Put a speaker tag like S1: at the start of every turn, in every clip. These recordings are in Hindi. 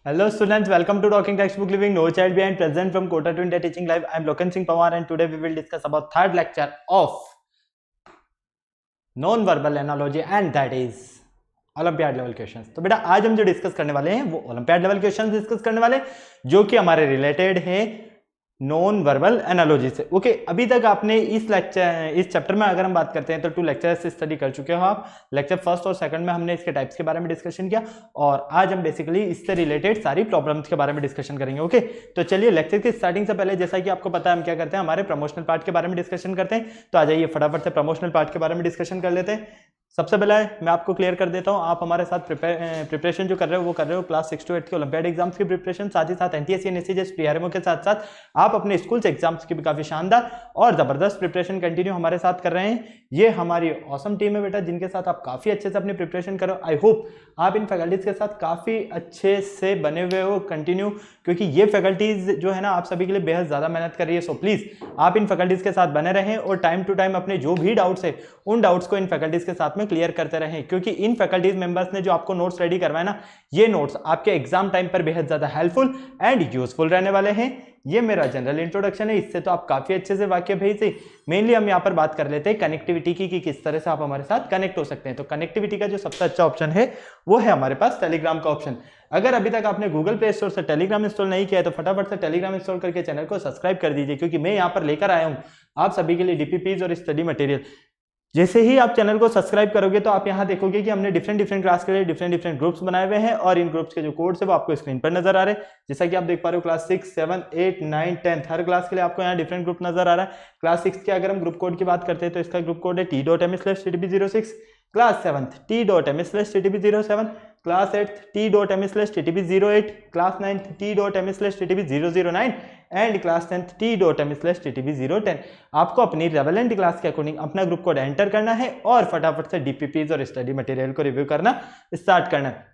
S1: Hello students, welcome to Talking Textbook Living No Child Behind, present from Kota to India Teaching Live. I am Loken Singh Pawar and today we will discuss about third lecture of non-verbal analogy and that is olympiad level questions. तो बेटा आज हम जो डिस्कस करने वाले हैं वो ओलंपियाड लेवल क्वेश्चंस डिस्कस करने वाले जो कि हमारे रिलेटेड है नॉन वर्बल एनालॉजी से। ओके, अभी तक आपने इस चैप्टर में अगर हम बात करते हैं तो 2 लेक्चर्स स्टडी कर चुके हो आप। लेक्चर फर्स्ट और सेकंड में हमने इसके टाइप्स के बारे में डिस्कशन किया और आज हम बेसिकली इससे रिलेटेड सारी प्रॉब्लम्स के बारे में डिस्कशन करेंगे। ओके, तो चलिए लेक्चर की स्टार्टिंग से पहले जैसा कि आपको पता है हम क्या करते हैं, हमारे प्रमोशनल पार्ट के बारे में डिस्कशन करते हैं। तो आ जाइए फटाफट से प्रमोशनल पार्ट के बारे में डिस्कशन कर लेते हैं। सबसे पहले मैं आपको क्लियर कर देता हूं, आप हमारे साथ प्रिपरेशन जो कर रहे हो वो कर रहे हो क्लास 6 to 8 के ओलंपियाड एग्जाम्स की प्रिपरेशन, साथ ही साथ एनटीएससी एनएससीजेएस प्रीआरएमओ के साथ साथ आप अपने स्कूल से एग्जाम्स की भी काफी शानदार और जबरदस्त प्रिपरेशन कंटिन्यू हमारे साथ कर रहे हैं। ये हमारी ऑसम टीम है बेटा जिनके साथ आप काफी अच्छे से अपनी प्रिपरेशन करो। आई होप आप इन फैकल्टीज के साथ काफी अच्छे से बने हुए हो कंटिन्यू, क्योंकि ये फैकल्टीज जो है ना आप सभी के लिए बेहद ज्यादा मेहनत कर रही है। सो प्लीज आप इन फैकल्टीज के साथ बने रहें और टाइम टू टाइम अपने जो भी डाउट्स है उन डाउट्स को इन फैकल्टीज के साथ में क्लियर करते रहें, क्योंकि इन फैकल्टीज मेंबर्स ने जो आपको नोट्स रेडी करवाए ना, ये नोट्स आपके एग्जाम टाइम पर बेहद ज्यादा हेल्पफुल एंड यूजफुल रहने वाले हैं। ये मेरा जनरल इंट्रोडक्शन है, इससे तो आप काफी अच्छे से वाकिफ है। इसे मेनली हम यहाँ पर बात कर लेते हैं कनेक्टिविटी की कि किस तरह से आप हमारे साथ कनेक्ट हो सकते हैं। तो कनेक्टिविटी का जो सबसे अच्छा ऑप्शन है वो है हमारे पास टेलीग्राम का ऑप्शन। अगर अभी तक आपने गूगल प्ले स्टोर से टेलीग्राम इंस्टॉल नहीं किया है तो फटाफट से टेलीग्राम इंस्टॉल करके चैनल को सब्सक्राइब कर दीजिए, क्योंकि मैं यहाँ पर लेकर आया हूँ आप सभी के लिए डीपीपीज और स्टडी मटेरियल। जैसे ही आप चैनल को सब्सक्राइब करोगे तो आप यहाँ देखोगे कि हमने डिफरेंट क्लास के लिए डिफरेंट ग्रुप्स बनाए हुए हैं और इन ग्रुप्स के जो कोड्स है वो आपको स्क्रीन पर नजर आ रहे हैं। जैसा कि आप देख पा रहे हो क्लास 6, 7, 8, 9, 10 हर क्लास के लिए आपको यहाँ डिफरेंट ग्रुप नजर आ रहा है। क्लास 6 के अगर हम ग्रुप कोड की बात करते हैं तो इसका ग्रुप कोड है t.m/ttb06, class 7 t.m/ttb07, class 8 t.m/ttb08, class 9 t.m/ttb009 and class 10 t.m/ttb010। आपको अपनी रेलेवेंट क्लास के अकॉर्डिंग अपना ग्रुप कोड एंटर करना है और फटाफट से डीपीपीज और स्टडी मटेरियल को रिव्यू करना स्टार्ट करना है।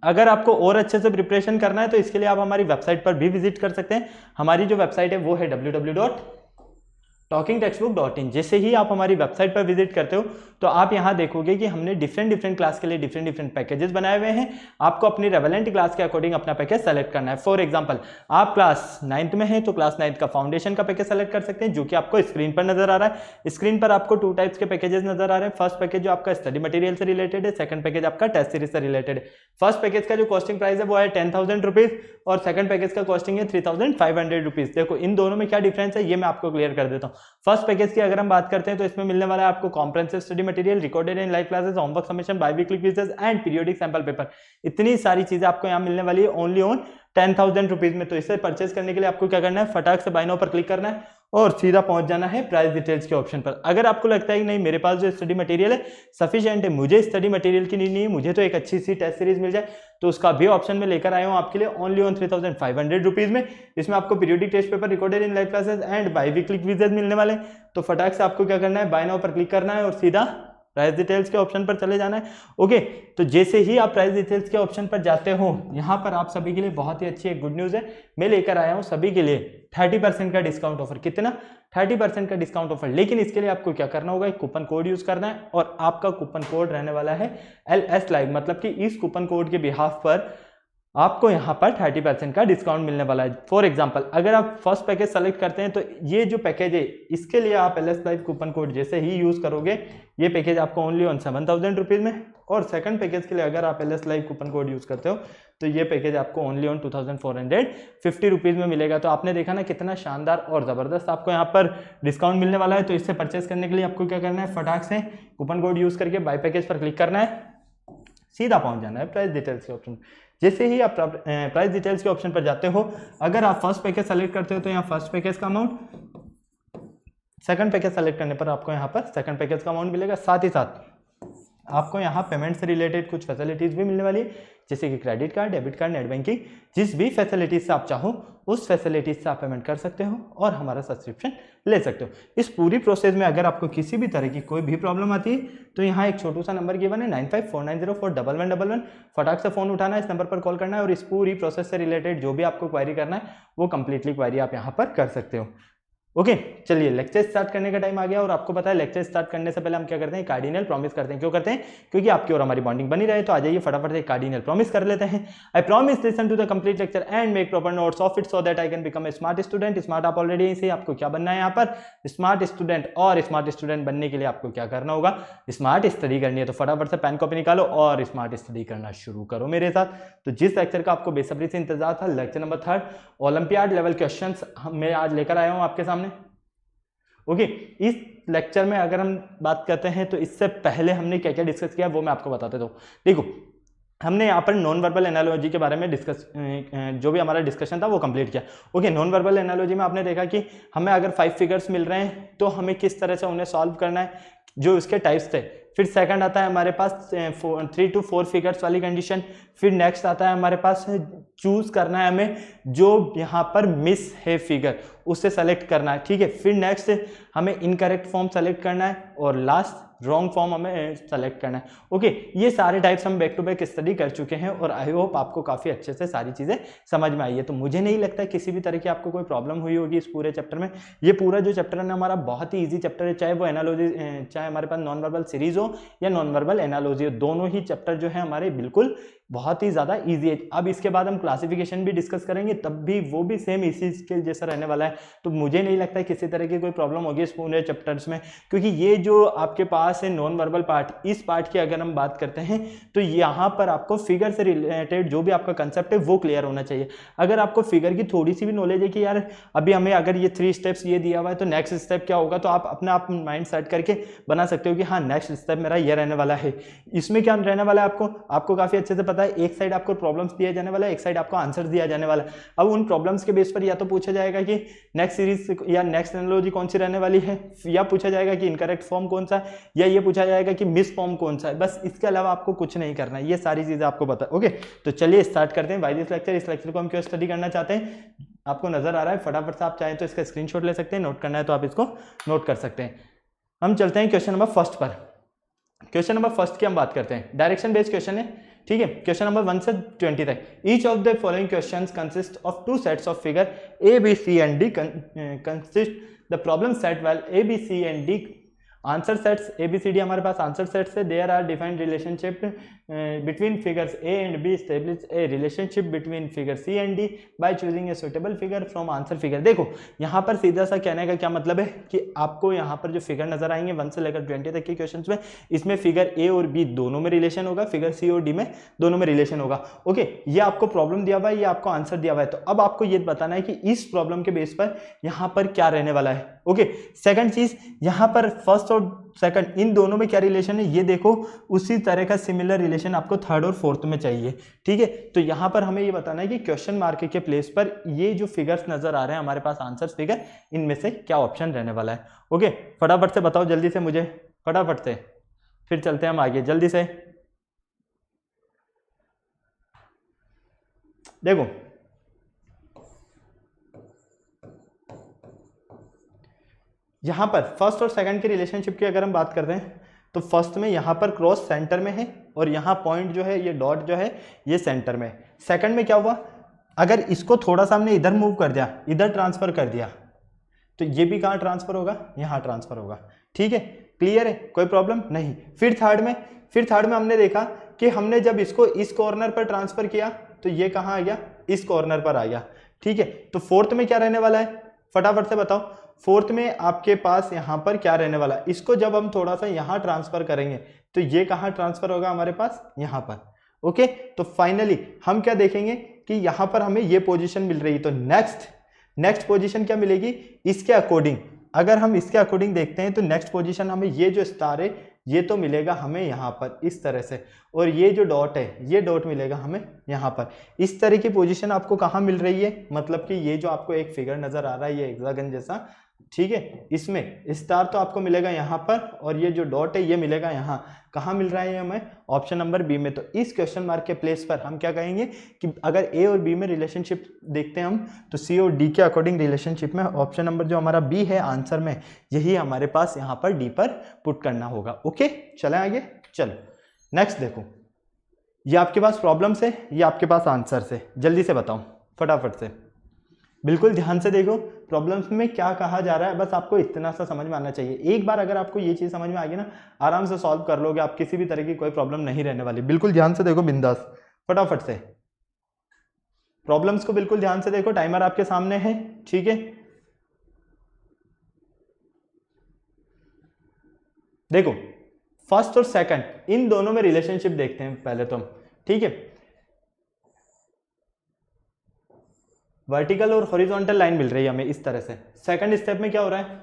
S1: अगर आपको और अच्छे से प्रिपरेशन करना है तो इसके लिए आप हमारी वेबसाइट पर भी विजिट कर सकते हैं। हमारी जो वेबसाइट है वो है www.talkingtextbook.in। जैसे ही आप हमारी वेबसाइट पर विजिट करते हो तो आप यहां देखोगे कि हमने डिफरेंट क्लास के लिए डिफरेंट पैकेजेस बनाए हुए हैं। आपको अपनी रेलेवेंट क्लास के अकॉर्डिंग अपना पैकेज सेलेक्ट करना है। फॉर एग्जांपल आप क्लास 9th में हैं तो क्लास 9th का फाउंडेशन का पैकेज सेलेक्ट कर सकते हैं, जो कि आपको स्क्रीन पर नजर आ रहा है। स्क्रीन पर आपको 2 टाइप्स के पैकेजेस नजर आ रहे हैं। फर्स्ट पैकेज जो आपका स्टडी मटेरियल से रिलेटेड है, सेकंड पैकेज आपका टेस्ट सीरीज से रिलेटेड है। फर्स्ट पैकेज का जो कॉस्टिंग प्राइस है वो है 10,000 रुपीज और सेकंड पैकेज का कॉस्टिंग है 3,500 रुपीज। देखो इन दोनों में क्या डिफरेंस है ये मैं आपको क्लियर कर देता हूँ। फर्स्ट पैकेज की अगर हम बात करते हैं तो इसमें मिलने वाला है आपको comprehensive study material, recorded in live classes, homework submission, by-weekly quizzes and periodic sample paper. इतनी सारी चीजें आपको यहाँ मिलने वाली है ओनली ऑन 10,000 रुपीज में। तो इसे परचेज करने के लिए आपको क्या करना है, फटाक से बाय नाउ पर क्लिक करना है और सीधा पहुंच जाना है प्राइस डिटेल्स के ऑप्शन पर। अगर आपको लगता है कि नहीं मेरे पास जो स्टडी मटेरियल है सफिशिएंट है, मुझे स्टडी मटेरियल की नहीं है, मुझे तो एक अच्छी सी टेस्ट सीरीज मिल जाए, तो उसका भी ऑप्शन में लेकर आया हूं आपके लिए ओनली ऑन 3,500 रुपीज में। इसमें आपको periodic test paper, recorded in live classes and biweekly quizzes मिलने वाले। तो फटाक से आपको क्या करना है, बाय नाउ पर क्लिक करना है और सीधा प्राइस डिटेल्स के ऑप्शन पर चले जाना है। ओके, तो जैसे ही आप प्राइस डिटेल्स के ऑप्शन पर जाते हो यहाँ पर आप सभी के लिए बहुत ही अच्छी एक गुड न्यूज़ है, मैं लेकर आया हूँ सभी के लिए 30% का डिस्काउंट ऑफर। कितना? 30% का डिस्काउंट ऑफर। लेकिन इसके लिए आपको क्या करना होगा, एक कूपन कोड यूज करना है और आपका कूपन कोड रहने वाला है LS लाइव। मतलब कि इस कूपन कोड के बिहाफ पर आपको यहाँ पर 30% का डिस्काउंट मिलने वाला है। फॉर एग्जांपल अगर आप फर्स्ट पैकेज सेलेक्ट करते हैं तो ये जो पैकेज है इसके लिए आप LS लाइव कूपन कोड जैसे ही यूज करोगे ये पैकेज आपको ओनली ऑन 7,000 रुपीज में, और सेकंड पैकेज के लिए अगर आप LS live coupon code use करते हो तो ये पैकेज आपको ओनली ऑन 2,450 रुपीज में मिलेगा। तो आपने देखा ना कितना शानदार और जबरदस्त आपको यहाँ पर डिस्काउंट मिलने वाला है। तो इससे परचेस करने के लिए आपको क्या करना है, फटाक से कूपन कोड यूज करके बाय पैकेज पर क्लिक करना है, सीधा पहुंच जाना है प्राइस डिटेल्स के ऑप्शन। जैसे ही आप प्राइस डिटेल्स के ऑप्शन पर जाते हो, अगर आप फर्स्ट पैकेज सेलेक्ट करते हो तो यहाँ फर्स्ट पैकेज का अमाउंट, सेकंड पैकेज सेलेक्ट करने पर आपको यहाँ पर सेकंड पैकेज का अमाउंट मिलेगा। साथ ही साथ आपको यहाँ पेमेंट से रिलेटेड कुछ फैसिलिटीज भी मिलने वाली है, जैसे कि credit card, debit card, net banking. जिस भी फैसिलिटीज से आप चाहो उस फैसिलिटीज से आप पेमेंट कर सकते हो और हमारा सब्सक्रिप्शन ले सकते हो। इस पूरी प्रोसेस में अगर आपको किसी भी तरह की कोई भी प्रॉब्लम आती है तो यहाँ एक छोटू सा नंबर गिवन है 9549041111। फटाक से फोन उठाना है, इस नंबर पर कॉल करना है और इस पूरी प्रोसेस से रिलेटेड जो भी आपको क्वारी करना है वो कंप्लीटली क्वारी आप यहाँ पर कर सकते हो। ओके चलिए लेक्चर स्टार्ट करने का टाइम आ गया और आपको पता है लेक्चर स्टार्ट करने से पहले हम क्या करते हैं, कार्डिनल प्रॉमिस करते हैं। क्यों करते हैं? क्योंकि आपकी और हमारी बॉन्डिंग बनी रहे। तो आ जाइए फटाफट से कार्डिनल प्रॉमिस कर लेते हैं। I promise listen to the complete lecture and make proper notes of it so that I can become a smart student. Smart आप ऑलरेडी इसे, आपको क्या बनना है यहाँ पर, स्मार्ट स्टूडेंट। और स्मार्ट स्टूडेंट बनने के लिए आपको क्या करना होगा, स्मार्ट स्टडी करनी है। तो फटाफट से पेन कॉपी निकालो और स्मार्ट स्टडी करना शुरू करो मेरे साथ। तो जिस लेक्चर का आपको बेसब्री से इंतजार था, lecture number 3 olympiad level questions मैं आज लेकर आया हूं आपके सामने। ओके इस लेक्चर में अगर हम बात करते हैं तो इससे पहले हमने क्या क्या डिस्कस किया वो मैं आपको बताता हूं। देखो हमने यहाँ पर नॉन वर्बल एनालॉजी के बारे में डिस्कस, जो भी हमारा डिस्कशन था वो कंप्लीट किया। ओके नॉन वर्बल एनालॉजी में आपने देखा कि हमें अगर 5 फिगर्स मिल रहे हैं तो हमें किस तरह से उन्हें सॉल्व करना है, जो उसके टाइप्स थे। फिर सेकंड आता है हमारे पास 3 to 4 फिगर्स वाली कंडीशन। फिर नेक्स्ट आता है हमारे पास चूज करना है हमें जो यहाँ पर मिस है फिगर, उससे सेलेक्ट करना है। ठीक है, फिर नेक्स्ट हमें इनकरेक्ट फॉर्म सेलेक्ट करना है और लास्ट रॉन्ग फॉर्म हमें सेलेक्ट करना है। ओके ये सारे टाइप्स हम बैक टू बैक स्टडी कर चुके हैं और आई होप आपको काफ़ी अच्छे से सारी चीज़ें समझ में आई है। तो मुझे नहीं लगता किसी भी तरह की आपको कोई प्रॉब्लम हुई होगी इस पूरे चैप्टर में। ये पूरा जो चैप्टर है ना हमारा बहुत ही ईजी चैप्टर है, चाहे वो एनालॉजी, चाहे हमारे पास नॉन वर्बल सीरीज हो या नॉन वर्बल एनालॉजी हो, दोनों ही चैप्टर जो है हमारे बिल्कुल बहुत ही ज़्यादा ईजी है। अब इसके बाद हम क्लासिफिकेशन भी डिस्कस करेंगे, तब भी वो भी सेम इसी स्किल जैसा रहने वाला है। तो मुझे नहीं लगता है किसी तरह की कोई प्रॉब्लम होगी इस पूरे चैप्टर्स में, क्योंकि ये जो आपके पास है नॉन वर्बल पार्ट, इस पार्ट की अगर हम बात करते हैं तो यहाँ पर आपको फिगर से रिलेटेड जो भी आपका कंसेप्ट है वो क्लियर होना चाहिए। अगर आपको फिगर की थोड़ी सी भी नॉलेज है कि यार अभी हमें अगर ये 3 स्टेप्स ये दिया हुआ है तो नेक्स्ट स्टेप क्या होगा, तो आप अपना आप माइंड सेट करके बना सकते हो कि हाँ नेक्स्ट स्टेप मेरा ये रहने वाला है। इसमें क्या रहने वाला है आपको काफ़ी अच्छे से पता है। एक साइड आपको प्रॉब्लम्स दिया जाने वाला है, एक साइड आपको आंसर दिया जाने वाला है। अब उन प्रॉब्लम्स के बेस पर या तो पूछा जाएगा कि नेक्स्ट सीरीज या नेक्स्ट एनालॉजी कौन सी रहने वाली है, या पूछा जाएगा कि इनकरेक्ट फॉर्म कौन सा है, या ये पूछा जाएगा कि मिस फॉर्म कौन सा है। बस इसके अलावा आपको कुछ नहीं करना है, ये सारी चीजें आपको पता। ओके तो चलिए स्टार्ट करते हैं बाय दिस लेक्चर। इस लेक्चर को हम क्यों स्टडी करना चाहते हैं आपको नजर आ रहा है, फटाफट से आप चाहें तो इसका स्क्रीनशॉट ले सकते हैं, नोट करना है तो आप इसको नोट कर सकते हैं। हम चलते हैं क्वेश्चन नंबर फर्स्ट पर। क्वेश्चन नंबर फर्स्ट की हम बात करते हैं, डायरेक्शन बेस्ड क्वेश्चन है। ठीक है, क्वेश्चन नंबर 1 से 20 तक। Each of the following questions consist of 2 sets of figure A B C and D consist the problem set well A B C and D answer sets. A B C D हमारे पास आंसर सेट्स है। There are defined relationship between figures A and B, establish a relationship between figure C and D by choosing a suitable figure from answer figure. देखो यहाँ पर सीधा सा कहने का क्या मतलब है कि आपको यहाँ पर जो फिगर नजर आएंगे 1 से लेकर 20 तक के क्वेश्चंस में, इसमें फिगर ए और बी दोनों में रिलेशन होगा, फिगर सी और डी में दोनों में रिलेशन होगा। ओके ये आपको प्रॉब्लम दिया हुआ है, ये आपको आंसर दिया हुआ है। तो अब आपको ये बताना है कि इस प्रॉब्लम के बेस पर यहाँ पर क्या रहने वाला है। ओके सेकंड चीज, यहाँ पर फर्स्ट और सेकंड इन दोनों में क्या रिलेशन है ये देखो, उसी तरह का सिमिलर रिलेशन आपको थर्ड और फोर्थ में चाहिए। ठीक है, तो यहां पर हमें ये बताना है कि क्वेश्चन मार्क के प्लेस पर ये जो फिगर्स नजर आ रहे हैं हमारे पास आंसर फिगर, इनमें से क्या ऑप्शन रहने वाला है। ओके फटाफट से बताओ जल्दी से मुझे, फटाफट से, फिर चलते हैं हम आगे जल्दी से। देखो यहां पर फर्स्ट और सेकंड के रिलेशनशिप की अगर हम बात करते हैं तो फर्स्ट में यहां पर क्रॉस सेंटर में है और यहां पॉइंट जो है ये डॉट जो है ये सेंटर में। सेकंड में क्या हुआ, अगर इसको थोड़ा सा हमने इधर मूव कर दिया, इधर ट्रांसफर कर दिया, तो ये भी कहां ट्रांसफर होगा, यहां ट्रांसफर होगा। ठीक है क्लियर है, कोई प्रॉब्लम नहीं। फिर थर्ड में हमने देखा कि हमने जब इसको इस कॉर्नर पर ट्रांसफर किया तो ये कहां आ गया, इस कॉर्नर पर आ गया। ठीक है, तो फोर्थ में क्या रहने वाला है, फटाफट से बताओ। फोर्थ में आपके पास यहां पर क्या रहने वाला है, इसको जब हम थोड़ा सा यहां ट्रांसफर करेंगे तो ये कहां ट्रांसफर होगा हमारे पास, यहां पर। ओके तो फाइनली हम क्या देखेंगे कि यहां पर हमें ये पोजीशन मिल रही है, तो नेक्स्ट पोजीशन क्या मिलेगी इसके अकॉर्डिंग। अगर हम इसके अकॉर्डिंग देखते हैं तो नेक्स्ट पोजीशन हमें ये जो स्टार है ये तो मिलेगा हमें यहाँ पर इस तरह से, और ये जो डॉट है ये डॉट मिलेगा हमें यहाँ पर। इस तरह की पोजीशन आपको कहाँ मिल रही है, मतलब कि ये जो आपको एक फिगर नजर आ रहा है ये हेक्सागन जैसा, ठीक है, इसमें स्टार तो आपको मिलेगा यहाँ पर और ये जो डॉट है ये मिलेगा यहाँ। कहाँ मिल रहा है हमें, ऑप्शन नंबर बी में। तो इस क्वेश्चन मार्क के प्लेस पर हम क्या कहेंगे कि अगर ए और बी में रिलेशनशिप देखते हैं हम तो सी और डी के अकॉर्डिंग रिलेशनशिप में ऑप्शन नंबर जो हमारा बी है आंसर में, यही हमारे पास यहाँ पर डी पर पुट करना होगा। ओके चलें आगे, चलो नेक्स्ट देखो, ये आपके पास प्रॉब्लम से, ये आपके पास आंसर से, जल्दी से बताओ फटाफट से। बिल्कुल ध्यान से देखो प्रॉब्लम्स में क्या कहा जा रहा है, बस आपको इतना सा समझ में आना चाहिए। एक बार अगर आपको ये चीज समझ में आ गई ना, आराम से सॉल्व कर लोगे आप, किसी भी तरह की कोई प्रॉब्लम नहीं रहने वाली। बिल्कुल ध्यान से देखो बिंदास, फटाफट से प्रॉब्लम्स को बिल्कुल ध्यान से देखो। टाइमर आपके सामने है, ठीक है। देखो फर्स्ट और सेकंड इन दोनों में रिलेशनशिप देखते हैं पहले तो हम, ठीक है। वर्टिकल और हॉरिजॉन्टल लाइन मिल रही है हमें इस तरह से। सेकंड स्टेप में क्या हो रहा है,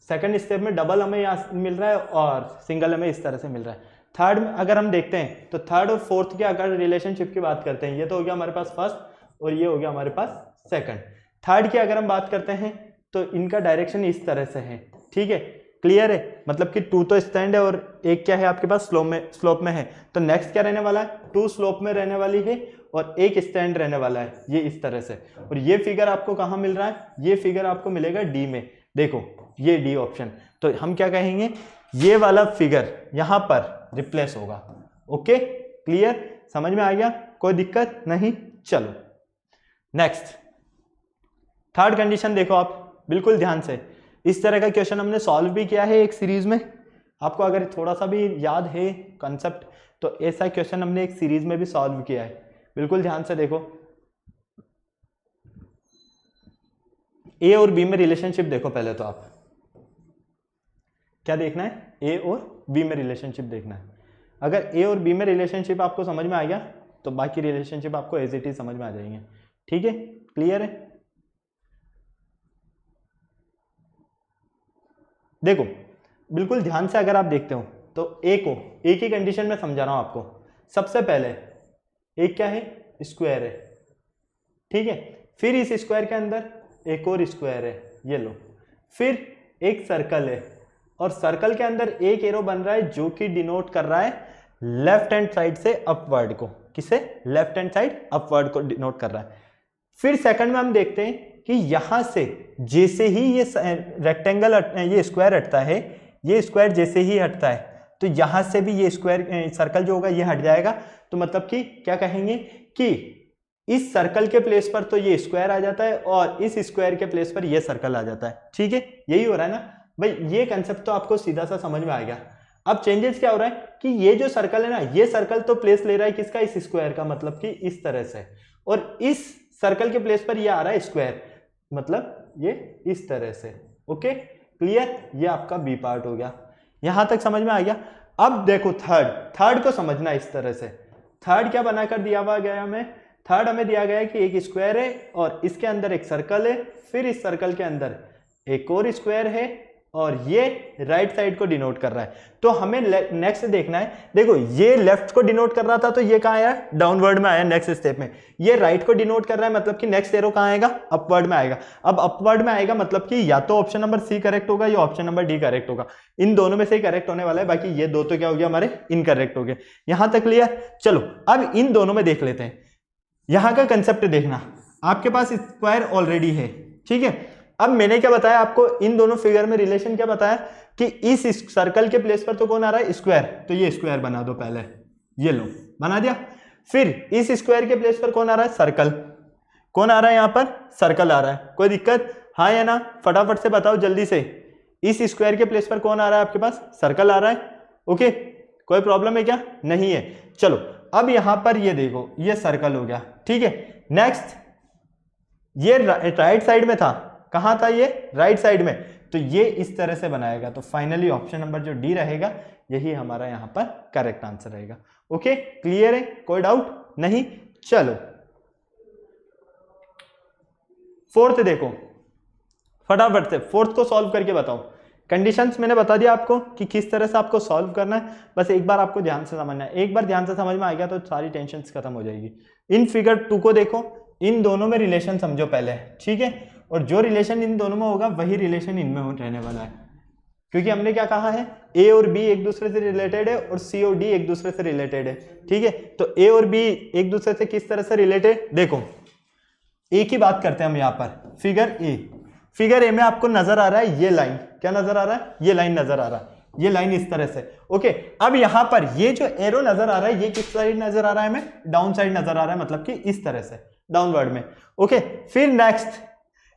S1: सेकंड स्टेप में डबल हमें यहाँ मिल रहा है और सिंगल हमें इस तरह से मिल रहा है। थर्ड में अगर हम देखते हैं तो थर्ड और फोर्थ के अगर रिलेशनशिप की बात करते हैं, ये तो हो गया हमारे पास फर्स्ट और ये हो गया हमारे पास सेकंड। थर्ड की अगर हम बात करते हैं तो इनका डायरेक्शन इस तरह से है, ठीक है। क्लियर है, मतलब कि 2 तो स्टैंड है और एक क्या है आपके पास स्लोप में है, तो नेक्स्ट क्या रहने वाला है, 2 स्लोप में रहने वाली है और एक स्टैंड रहने वाला है, ये इस तरह से। और ये फिगर आपको कहाँ मिल रहा है, ये फिगर आपको मिलेगा डी में। देखो ये डी ऑप्शन, तो हम क्या कहेंगे, ये वाला फिगर यहां पर रिप्लेस होगा। ओके क्लियर, समझ में आ गया, कोई दिक्कत नहीं। चलो नेक्स्ट थर्ड कंडीशन देखो आप बिल्कुल ध्यान से। इस तरह का क्वेश्चन हमने सॉल्व भी किया है एक सीरीज में, आपको अगर थोड़ा सा भी याद है कंसेप्ट तो ऐसा क्वेश्चन हमने एक सीरीज में भी सॉल्व किया है। बिल्कुल ध्यान से देखो, ए और बी में रिलेशनशिप देखो पहले तो आप क्या देखना है, ए और बी में रिलेशनशिप देखना है। अगर ए और बी में रिलेशनशिप आपको समझ में आ गया तो बाकी रिलेशनशिप आपको एज इट इज समझ में आ जाएंगे, ठीक है। क्लियर है, देखो बिल्कुल ध्यान से अगर आप देखते हो तो ए को, ए की कंडीशन में समझा रहा हूं आपको। सबसे पहले एक क्या है, स्क्वायर है, ठीक है। फिर इस स्क्वायर के अंदर एक और स्क्वायर है, ये लो। फिर एक सर्कल है और सर्कल के अंदर एक एरो बन रहा है जो कि डिनोट कर रहा है लेफ्ट हैंड साइड से अपवर्ड को। किसे, लेफ्ट हैंड साइड अपवर्ड को डिनोट कर रहा है। फिर सेकंड में हम देखते हैं कि यहां से जैसे ही ये रेक्टेंगल ये स्क्वायर हटता है, ये स्क्वायर जैसे ही हटता है तो यहां से भी ये स्क्वायर सर्कल जो होगा ये हट जाएगा। तो मतलब कि क्या कहेंगे कि इस सर्कल के प्लेस पर तो ये स्क्वायर आ जाता है और इस स्क्वायर के प्लेस पर ये सर्कल आ जाता है, ठीक है। यही हो रहा है ना भाई, ये कंसेप्ट तो आपको सीधा सा समझ में आ गया। अब चेंजेस क्या हो रहा है कि ये जो सर्कल है ना, ये सर्कल तो प्लेस ले रहा है किसका, इस स्क्वायर का, मतलब कि इस तरह से। और इस सर्कल के प्लेस पर ये आ रहा है स्क्वायर, मतलब ये इस तरह से। ओके क्लियर, ये आपका बी पार्ट हो गया, यहां तक समझ में आ गया। अब देखो थर्ड को समझना इस तरह से। थर्ड क्या बनाकर दिया हुआ गया हमें, थर्ड हमें दिया गया है कि एक स्क्वायर है और इसके अंदर एक सर्कल है, फिर इस सर्कल के अंदर एक और स्क्वायर है और ये राइट साइड को डिनोट कर रहा है। तो हमें नेक्स्ट देखना है, देखो ये लेफ्ट को डिनोट कर रहा था तो ये कहाँ आया, डाउनवर्ड में आया नेक्स्ट स्टेप में। ये राइट को डिनोट कर रहा है मतलब कि नेक्स्ट एरो कहाँ आएगा, अपवर्ड में आएगा। अब अपवर्ड में आएगा मतलब कि या तो ऑप्शन नंबर सी करेक्ट होगा या ऑप्शन नंबर डी करेक्ट होगा। इन दोनों में से ही करेक्ट होने वाला है, बाकी ये दो तो क्या हो गया हमारे इनकरेक्ट हो गए। यहां तक क्लियर। चलो अब इन दोनों में देख लेते हैं। यहां का कंसेप्ट देखना, आपके पास स्क्वायर ऑलरेडी है, ठीक है। अब मैंने क्या बताया आपको, इन दोनों फिगर में रिलेशन क्या बताया कि इस सर्कल के प्लेस पर तो कौन आ रहा है, स्क्वायर, तो ये स्क्वायर बना दो पहले, ये लो बना दिया। फिर इस स्क्वायर के प्लेस पर कौन आ रहा है, सर्कल, कौन आ रहा है यहां पर, सर्कल आ रहा है। कोई दिक्कत, हाँ या ना, फटाफट से बताओ जल्दी से। इस स्क्वायर के प्लेस पर कौन आ रहा है आपके पास, सर्कल आ रहा है। ओके कोई प्रॉब्लम है क्या, नहीं है। चलो अब यहां पर ये देखो, ये सर्कल हो गया, ठीक है। नेक्स्ट ये राइट साइड में था, कहां था ये, राइट साइड में, तो ये इस तरह से बनाएगा। तो फाइनली ऑप्शन नंबर जो डी रहेगा यही हमारा यहां पर करेक्ट आंसर रहेगा। ओके क्लियर है, कोई डाउट नहीं। चलो फोर्थ देखो फटाफट से, फोर्थ को सॉल्व करके बताओ। कंडीशंस मैंने बता दिया आपको कि किस तरह से आपको सॉल्व करना है, बस एक बार आपको ध्यान से समझना है। एक बार ध्यान से समझ में आ गया तो सारी टेंशन खत्म हो जाएगी। इन फिगर 2 को देखो, इन दोनों में रिलेशन समझो पहले, ठीक है। और जो रिलेशन इन दोनों में होगा वही रिलेशन इनमें रहने वाला है, क्योंकि हमने क्या कहा है, ए और बी एक दूसरे से रिलेटेड है और सी और डी एक दूसरे से रिलेटेड है, ठीक है। तो ए और बी एक दूसरे से किस तरह से रिलेटेड, देखो ए की बात करते हैं हम यहाँ पर। फिगर ए, फिगर ए में आपको नजर आ रहा है ये लाइन, क्या नजर आ रहा है, ये लाइन नजर आ रहा है, ये लाइन इस तरह से। ओके अब यहां पर ये जो एरो नजर आ रहा है ये किस साइड नजर आ रहा है, हमें डाउन साइड नजर आ रहा है, मतलब कि इस तरह से डाउनवर्ड में। ओके फिर नेक्स्ट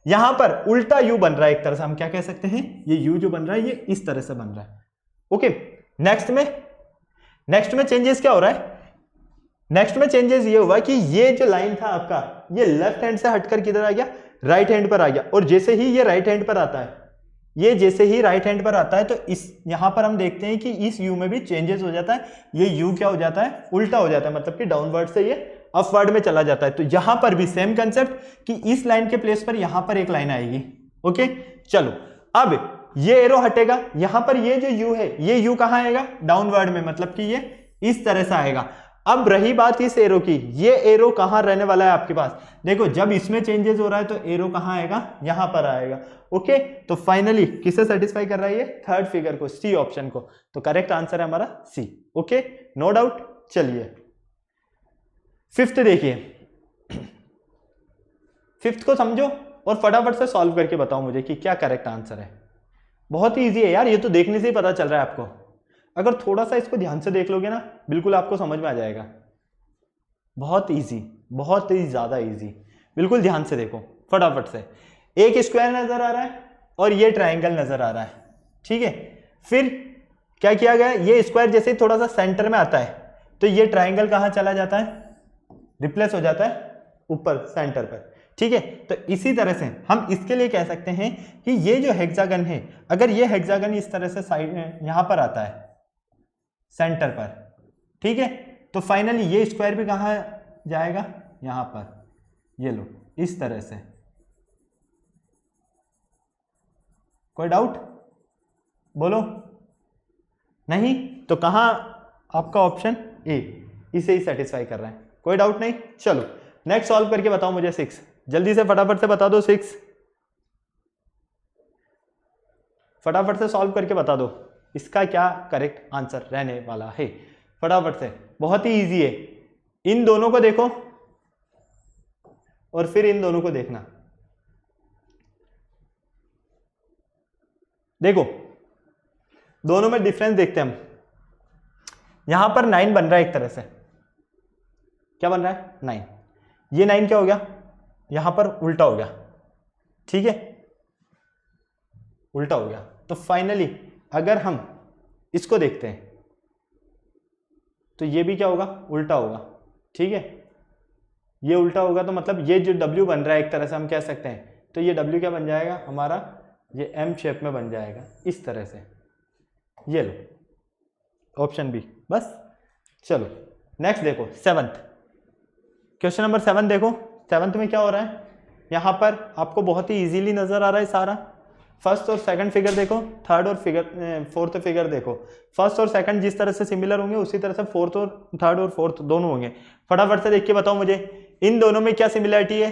S1: यहां पर उल्टा यू बन रहा है एक तरह से, हम क्या कह सकते हैं, ये यू जो बन रहा है ये इस तरह से बन रहा है। ओके, नेक्स्ट में चेंजेस क्या हो रहा है, नेक्स्ट में चेंजेस ये हुआ कि ये जो लाइन था आपका ये लेफ्ट हैंड से हटकर किधर आ गया, राइट हैंड पर आ गया। और जैसे ही ये राइट हैंड पर आता है, ये जैसे ही राइट हैंड पर आता है तो इस यहां पर हम देखते हैं कि इस यू में भी चेंजेस हो जाता है, ये यू क्या हो जाता है, उल्टा हो जाता है, मतलब कि डाउनवर्ड से ये अपवर्ड में चला जाता है। तो यहां पर भी सेम कंसेप्ट कि इस लाइन के प्लेस पर यहां पर एक लाइन आएगी। ओके, चलो अब ये एरो हटेगा, यहां पर ये जो यू है ये यू कहां आएगा, डाउनवर्ड में, मतलब कि ये इस तरह से आएगा। अब रही बात इस एरो की, ये एरो कहां रहने वाला है आपके पास, देखो जब इसमें चेंजेस हो रहा है तो एरो कहां आएगा, यहां पर आएगा। ओके, तो फाइनली किसे सेटिस्फाई कर रहा है ये, थर्ड फिगर को, सी ऑप्शन को। तो करेक्ट आंसर है हमारा सी। Okay, no doubt. चलिए फिफ्थ देखिए, फिफ्थ को समझो और फटाफट से सॉल्व करके बताओ मुझे कि क्या करेक्ट आंसर है। बहुत ही ईजी है यार, ये तो देखने से ही पता चल रहा है आपको। अगर थोड़ा सा इसको ध्यान से देख लोगे ना, बिल्कुल आपको समझ में आ जाएगा। बहुत इजी, बहुत ही ज्यादा इजी। बिल्कुल ध्यान से देखो फटाफट से। एक स्क्वायर नजर आ रहा है और ये ट्रायंगल नजर आ रहा है, ठीक है। फिर क्या किया गया, ये स्क्वायर जैसे ही थोड़ा सा सेंटर में आता है तो ये ट्रायंगल कहां चला जाता है, रिप्लेस हो जाता है ऊपर सेंटर पर, ठीक है। तो इसी तरह से हम इसके लिए कह सकते हैं कि ये जो हेक्सागन है, अगर ये हेक्सागन इस तरह से साइड यहां पर आता है सेंटर पर, ठीक है, तो फाइनली ये स्क्वायर भी कहां जाएगा, यहां पर, ये लो इस तरह से। कोई डाउट बोलो, नहीं तो कहां आपका ऑप्शन ए इसे ही सेटिस्फाई कर रहा है, कोई डाउट नहीं। चलो नेक्स्ट सॉल्व करके बताओ मुझे 6, जल्दी से फटाफट से बता दो 6, फटाफट से सॉल्व करके बता दो इसका क्या करेक्ट आंसर रहने वाला है, फटाफट से। बहुत ही इजी है, इन दोनों को देखो और फिर इन दोनों को देखना। देखो दोनों में डिफरेंस देखते हैं हम। यहां पर 9 बन रहा है एक तरह से, क्या बन रहा है 9, ये 9 क्या हो गया, यहां पर उल्टा हो गया, ठीक है, उल्टा हो गया। तो फाइनली अगर हम इसको देखते हैं तो ये भी क्या होगा, उल्टा होगा, ठीक है। ये उल्टा होगा तो मतलब ये जो W बन रहा है एक तरह से हम कह सकते हैं, तो ये W क्या बन जाएगा हमारा, ये M शेप में बन जाएगा इस तरह से। ये लो ऑप्शन बी, बस। चलो नेक्स्ट देखो 7th क्वेश्चन नंबर 7 देखो। 7th में क्या हो रहा है, यहां पर आपको बहुत ही इजीली नजर आ रहा है सारा। फर्स्ट और सेकंड फिगर देखो, थर्ड और फोर्थ फिगर देखो। फर्स्ट और सेकंड जिस तरह से सिमिलर होंगे उसी तरह से फोर्थ और थर्ड और फोर्थ दोनों होंगे। फटाफट से देख के बताओ मुझे इन दोनों में क्या सिमिलरिटी है।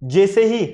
S1: जैसे ही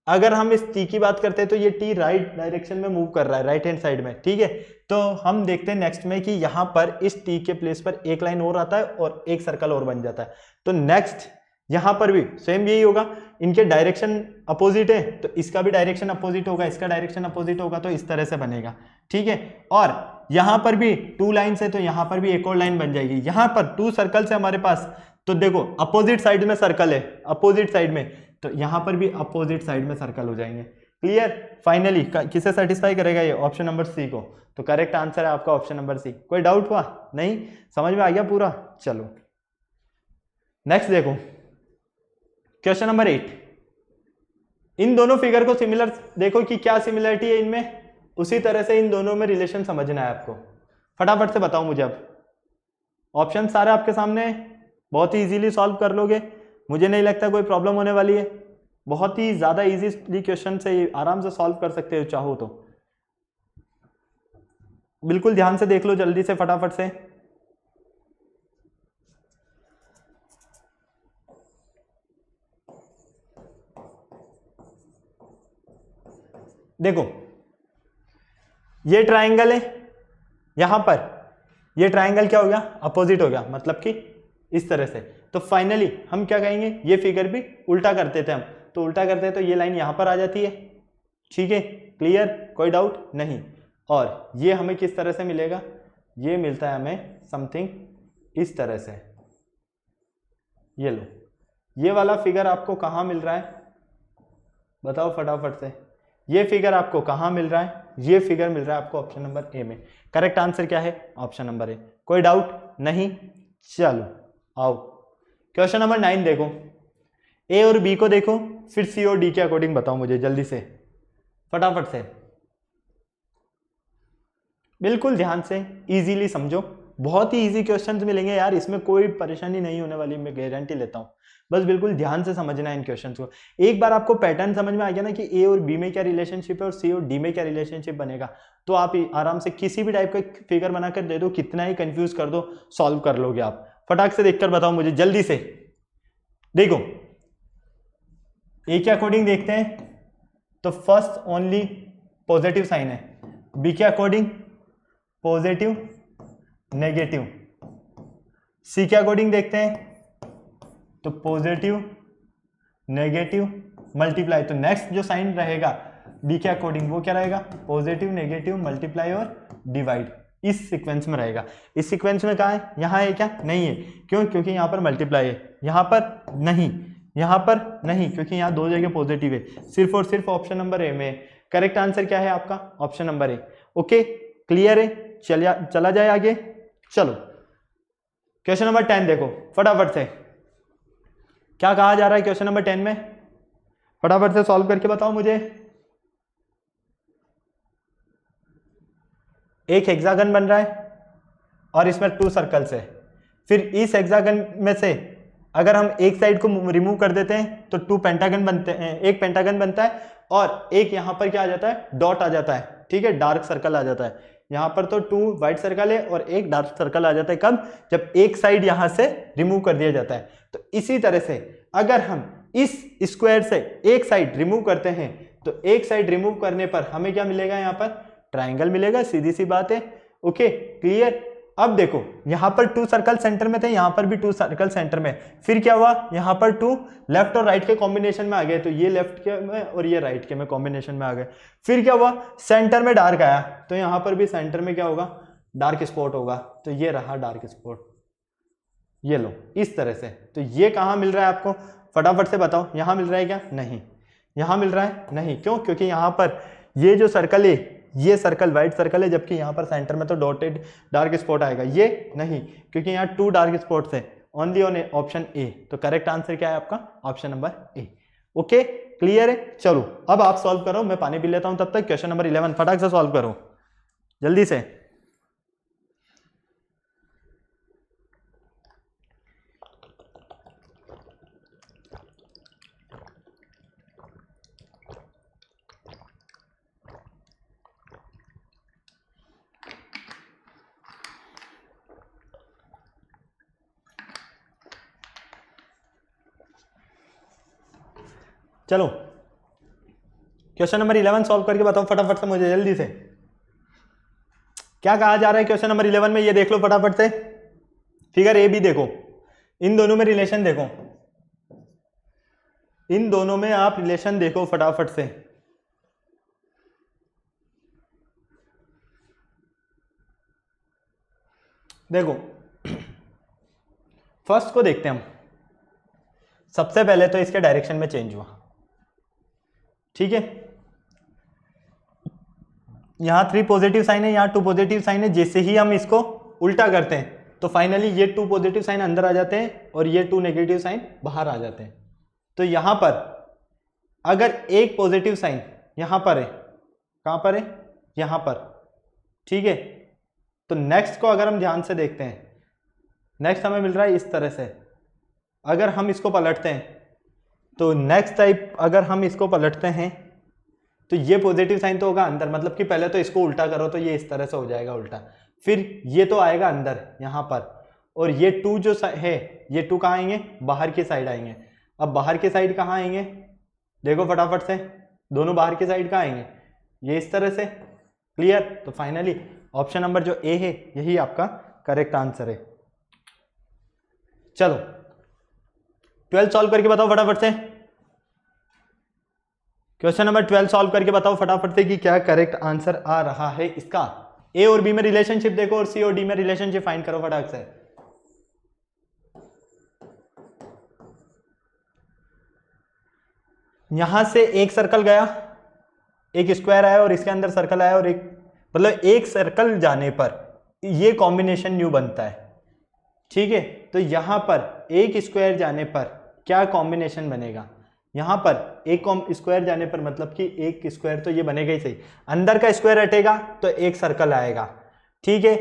S1: अगर हम इस टी की बात करते हैं तो ये टी राइट डायरेक्शन में मूव कर रहा है, राइट हैंड साइड में, ठीक है। तो हम देखते हैं नेक्स्ट में कि यहां पर इस टी के प्लेस पर एक लाइन और आता है और एक सर्कल और बन जाता है। तो नेक्स्ट यहां पर भी सेम यही होगा, इनके डायरेक्शन अपोजिट है तो इसका भी डायरेक्शन अपोजिट होगा, इसका डायरेक्शन अपोजिट होगा, तो इस तरह से बनेगा, ठीक है। और यहां पर भी 2 लाइन है तो यहां पर भी एक और लाइन बन जाएगी। यहां पर 2 सर्कल है हमारे पास, तो देखो अपोजिट साइड में सर्कल है, अपोजिट साइड में, तो यहां पर भी अपोजिट साइड में सर्कल हो जाएंगे। क्लियर। फाइनली किसे सेटिस्फाई करेगा ये, ऑप्शन नंबर सी को। तो करेक्ट आंसर है आपका ऑप्शन नंबर सी। कोई डाउट हुआ, नहीं समझ में आ गया पूरा। चलो नेक्स्ट देखो क्वेश्चन नंबर 8। इन दोनों फिगर को सिमिलर देखो कि क्या सिमिलरिटी है इनमें, उसी तरह से इन दोनों में रिलेशन समझना है आपको। फटाफट से बताओ मुझे। अब ऑप्शन सारे आपके सामने, बहुत ही इजीली सॉल्व कर लोगे, मुझे नहीं लगता कोई प्रॉब्लम होने वाली है। बहुत ही ज्यादा इजीली क्वेश्चन से आराम से सॉल्व कर सकते हो चाहो तो। बिल्कुल ध्यान से देख लो जल्दी से फटाफट से। देखो ये ट्रायंगल है, यहां पर ये ट्रायंगल क्या हो गया, अपोजिट हो गया, मतलब कि इस तरह से। तो फाइनली हम क्या कहेंगे, ये फिगर भी उल्टा करते थे हम, तो उल्टा करते हैं तो ये लाइन यहां पर आ जाती है, ठीक है। क्लियर, कोई डाउट नहीं। और ये हमें किस तरह से मिलेगा, ये मिलता है हमें समथिंग इस तरह से। ये लो, ये वाला फिगर आपको कहां मिल रहा है, बताओ फटाफट से। ये फिगर आपको कहाँ मिल रहा है? ये फिगर मिल रहा है आपको ऑप्शन नंबर ए में। करेक्ट आंसर क्या है? Option number A. कोई डाउट नहीं? चलो आओ क्वेश्चन नंबर 9 देखो। ए और बी को देखो, फिर सी और डी के अकॉर्डिंग बताओ मुझे जल्दी से, फटाफट से, बिल्कुल ध्यान से, इजीली समझो। बहुत ही इजी क्वेश्चंस मिलेंगे यार, इसमें कोई परेशानी नहीं होने वाली, मैं गारंटी लेता हूं। बस बिल्कुल ध्यान से समझना है इन क्वेश्चंस को। एक बार आपको पैटर्न समझ में आ गया ना कि ए और बी में क्या रिलेशनशिप है और सी और डी में क्या रिलेशनशिप बनेगा, तो आप आराम से किसी भी टाइप का फिगर बनाकर दे दो, कितना ही कंफ्यूज कर दो, सॉल्व कर लोगे आप। फटाक से देखकर बताओ मुझे जल्दी से। देखो ए के अकॉर्डिंग देखते हैं तो फर्स्ट ओनली पॉजिटिव साइन है, बी के अकॉर्डिंग पॉजिटिव नेगेटिव, सी के अकॉर्डिंग देखते हैं तो पॉजिटिव नेगेटिव मल्टीप्लाई। तो नेक्स्ट जो साइन रहेगा डी के अकॉर्डिंग वो क्या रहेगा? पॉजिटिव नेगेटिव मल्टीप्लाई और डिवाइड। इस सीक्वेंस में रहेगा। इस सीक्वेंस में कहाँ है? यहाँ है क्या? नहीं है। क्यों? क्योंकि यहाँ पर मल्टीप्लाई है, यहाँ पर नहीं, यहाँ पर नहीं, क्योंकि यहाँ दो जगह पॉजिटिव है। सिर्फ और सिर्फ ऑप्शन नंबर ए में। करेक्ट आंसर क्या है आपका? Option number A. Okay clear है? चला जाए आगे। चलो क्वेश्चन नंबर 10 देखो फटाफट से, क्या कहा जा रहा है क्वेश्चन नंबर 10 में? फटाफट से सॉल्व करके बताओ मुझे। एक हेक्सागन बन रहा है और इसमें 2 सर्कल्स है। फिर इस हेक्सागन में से अगर हम एक साइड को रिमूव कर देते हैं तो 2 पेंटागन बनते हैं, एक पेंटागन बनता है और एक यहां पर क्या आ जाता है? डॉट आ जाता है, ठीक है, डार्क सर्कल आ जाता है। यहां पर तो 2 व्हाइट सर्कल है और एक डार्क सर्कल आ जाता है। कब? जब एक साइड यहां से रिमूव कर दिया जाता है। तो इसी तरह से अगर हम इस स्क्वायर से एक साइड रिमूव करते हैं तो एक साइड रिमूव करने पर हमें क्या मिलेगा? यहां पर ट्राइंगल मिलेगा, सीधी सी बात है। Okay clear? अब देखो यहां पर 2 सर्कल सेंटर में थे, यहां पर भी 2 सर्कल सेंटर में। फिर क्या हुआ? यहां पर 2 लेफ्ट और राइट के कॉम्बिनेशन में आ गए, तो ये लेफ्ट के में और ये राइट के में कॉम्बिनेशन में आ गए। फिर क्या हुआ? सेंटर में डार्क आया, तो यहां पर भी सेंटर में क्या होगा? डार्क स्पॉट होगा। तो ये रहा डार्क स्पॉट, ये लो इस तरह से। तो ये कहां मिल रहा है आपको? फटाफट से बताओ। यहां मिल रहा है क्या? नहीं। यहां मिल रहा है? नहीं। क्यों? क्योंकि यहां पर ये जो सर्कल है, ये सर्कल व्हाइट सर्कल है, जबकि यहां पर सेंटर में तो डॉटेड डार्क स्पॉट आएगा। ये नहीं, क्योंकि यहाँ 2 डार्क स्पॉट्स है। Only on option A. तो करेक्ट आंसर क्या है आपका? Option number A. Okay clear है? चलो अब आप सॉल्व करो, मैं पानी पी लेता हूं तब तक। क्वेश्चन नंबर 11 फटाक से सॉल्व करो जल्दी से। चलो क्वेश्चन नंबर 11 सॉल्व करके बताओ फटाफट से मुझे जल्दी से। क्या कहा जा रहा है क्वेश्चन नंबर 11 में? ये देख लो फटाफट से। फिगर ए बी देखो, इन दोनों में रिलेशन देखो, इन दोनों में आप रिलेशन देखो फटाफट से। देखो फर्स्ट को देखते हैं हम। सबसे पहले तो इसके डायरेक्शन में चेंज हुआ, ठीक है। यहां 3 पॉजिटिव साइन है, यहां 2 पॉजिटिव साइन है। जैसे ही हम इसको उल्टा करते हैं तो फाइनली ये 2 पॉजिटिव साइन अंदर आ जाते हैं और ये 2 नेगेटिव साइन बाहर आ जाते हैं। तो यहां पर अगर एक पॉजिटिव साइन यहां पर है, कहां पर है? यहां पर, ठीक है। तो नेक्स्ट को अगर हम ध्यान से देखते हैं, नेक्स्ट हमें मिल रहा है इस तरह से। अगर हम इसको पलटते हैं तो नेक्स्ट टाइप, अगर हम इसको पलटते हैं तो ये पॉजिटिव साइन तो होगा अंदर, मतलब कि पहले तो इसको उल्टा करो तो ये इस तरह से हो जाएगा उल्टा। फिर ये तो आएगा अंदर यहां पर, और ये 2 जो है ये 2 कहाँ आएंगे? बाहर की साइड आएंगे। अब बाहर की साइड कहाँ आएंगे? देखो फटाफट से, दोनों बाहर की साइड कहाँ आएंगे? ये इस तरह से। क्लियर? तो फाइनली ऑप्शन नंबर जो ए है यही आपका करेक्ट आंसर है। चलो 12 सॉल्व करके बताओ फटाफट से। क्वेश्चन नंबर 12 सॉल्व करके बताओ फटाफट से कि क्या करेक्ट आंसर आ रहा है इसका। ए और बी में रिलेशनशिप देखो और सी और डी में रिलेशनशिप फाइंड करो फटाफट से। यहां से एक सर्कल गया, एक स्क्वायर आया और इसके अंदर सर्कल आया और एक, मतलब एक सर्कल जाने पर ये कॉम्बिनेशन न्यू बनता है, ठीक है। तो यहां पर एक स्क्वायर जाने पर क्या कॉम्बिनेशन बनेगा, यहां पर एक स्क्वायर जाने पर मतलब कि एक स्क्वायर तो ये बनेगा ही सही, अंदर का स्क्वायर हटेगा तो एक सर्कल आएगा, ठीक है।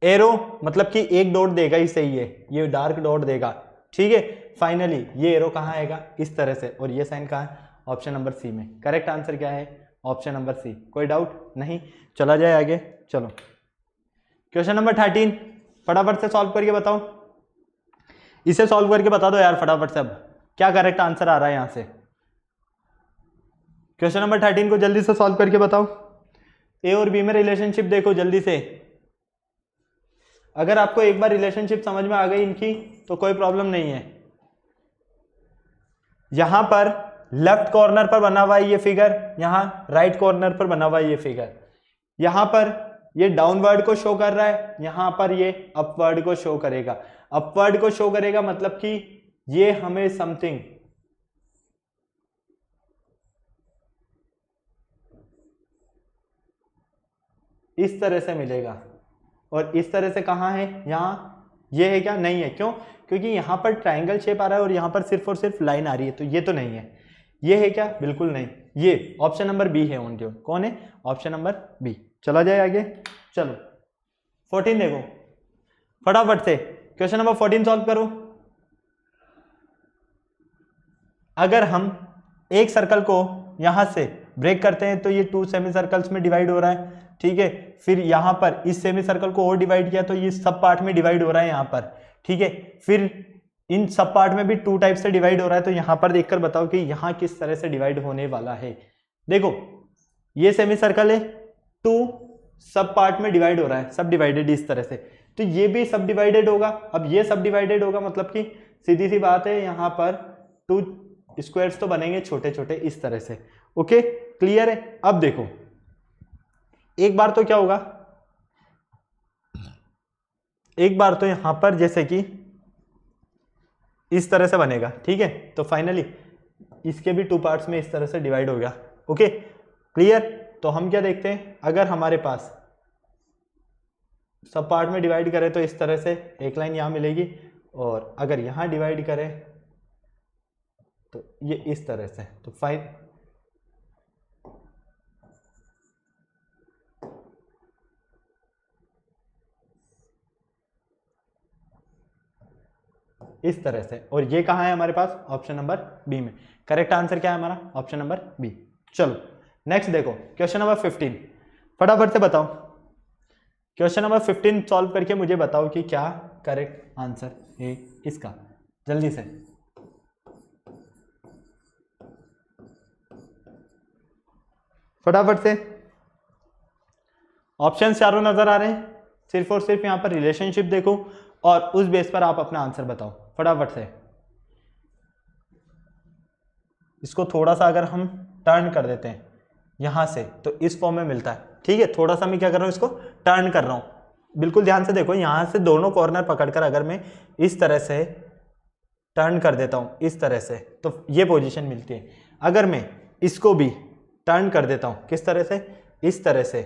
S1: एरो मतलब कि एक डॉट देगा ही सही है, ये डार्क डॉट देगा, ठीक है। फाइनली ये एरो कहाँ आएगा, इस तरह से, और ये साइन कहाँ है, ऑप्शन नंबर सी में। करेक्ट आंसर क्या है, ऑप्शन नंबर सी। कोई डाउट नहीं, चला जाए आगे। चलो क्वेश्चन नंबर 13 फटाफट से सॉल्व करके बताओ, इसे सॉल्व करके बता दो यार फटाफट से। अब क्या करेक्ट आंसर आ रहा है यहां से, क्वेश्चन नंबर 13 को जल्दी से सॉल्व करके बताओ। ए और बी में रिलेशनशिप देखो जल्दी से, अगर आपको एक बार रिलेशनशिप समझ में आ गई इनकी तो कोई प्रॉब्लम नहीं है। यहां पर लेफ्ट कॉर्नर पर बना हुआ है ये फिगर, यहां राइट कॉर्नर पर बना हुआ है ये फिगर, यहां पर ये डाउनवर्ड को शो कर रहा है, यहां पर ये अपवर्ड को शो करेगा। अपवर्ड को शो करेगा मतलब कि ये हमें समथिंग इस तरह से मिलेगा, और इस तरह से कहां है, यहां, ये है क्या, नहीं है, क्यों, क्योंकि यहां पर ट्रायंगल शेप आ रहा है और यहां पर सिर्फ और सिर्फ लाइन आ रही है, तो ये तो नहीं है। ये है क्या, बिल्कुल नहीं, ये ऑप्शन नंबर बी है ओनली। कौन है, ऑप्शन नंबर बी। चला जाए आगे। चलो 14 देखो फटाफट से, क्वेश्चन नंबर 14 सॉल्व करो। अगर हम एक सर्कल को यहां से ब्रेक करते हैं तो ये 2 सेमी सर्कल्स में डिवाइड हो रहा है, ठीक है। फिर यहां पर इस सेमी सर्कल को और डिवाइड किया तो ये सब पार्ट में डिवाइड हो रहा है यहां पर, ठीक है। फिर इन सब पार्ट में भी 2 टाइप से डिवाइड हो रहा है, तो यहां पर देखकर बताओ कि यहां किस तरह से डिवाइड होने वाला है। देखो ये सेमी सर्कल है, 2 सब पार्ट में डिवाइड हो रहा है, सब डिवाइडेड इस तरह से, तो ये भी सब डिवाइडेड होगा। अब ये सब डिवाइडेड होगा मतलब कि सीधी सी बात है, यहां पर 2 स्क्वायर्स तो बनेंगे छोटे छोटे इस तरह से। ओके क्लियर है। अब देखो एक बार तो क्या होगा, एक बार तो यहां पर जैसे कि इस तरह से बनेगा, ठीक है। तो फाइनली इसके भी 2 पार्ट्स में इस तरह से डिवाइड हो गया। Okay clear. तो हम क्या देखते हैं, अगर हमारे पास सब पार्ट में डिवाइड करें तो इस तरह से एक लाइन यहां मिलेगी, और अगर यहां डिवाइड करें तो ये इस तरह से, तो फाइन इस तरह से, और ये कहां है हमारे पास, ऑप्शन नंबर बी में। करेक्ट आंसर क्या है हमारा, ऑप्शन नंबर बी। चलो नेक्स्ट देखो क्वेश्चन नंबर 15 फटाफट से बताओ। क्वेश्चन नंबर 15 सॉल्व करके मुझे बताओ कि क्या करेक्ट आंसर है इसका, जल्दी से। फटाफट से, ऑप्शन चारों नजर आ रहे हैं, सिर्फ और सिर्फ यहां पर रिलेशनशिप देखो और उस बेस पर आप अपना आंसर बताओ फटाफट से। इसको थोड़ा सा अगर हम टर्न कर देते हैं यहां से तो इस फॉर्म में मिलता है, ठीक है। थोड़ा सा मैं क्या कर रहा हूं, इसको टर्न कर रहा हूं, बिल्कुल ध्यान से देखो। यहां से दोनों कॉर्नर पकड़कर अगर मैं इस तरह से टर्न कर देता हूं इस तरह से, तो ये पोजीशन मिलती है। अगर मैं इसको भी टर्न कर देता हूं किस तरह से, इस तरह से,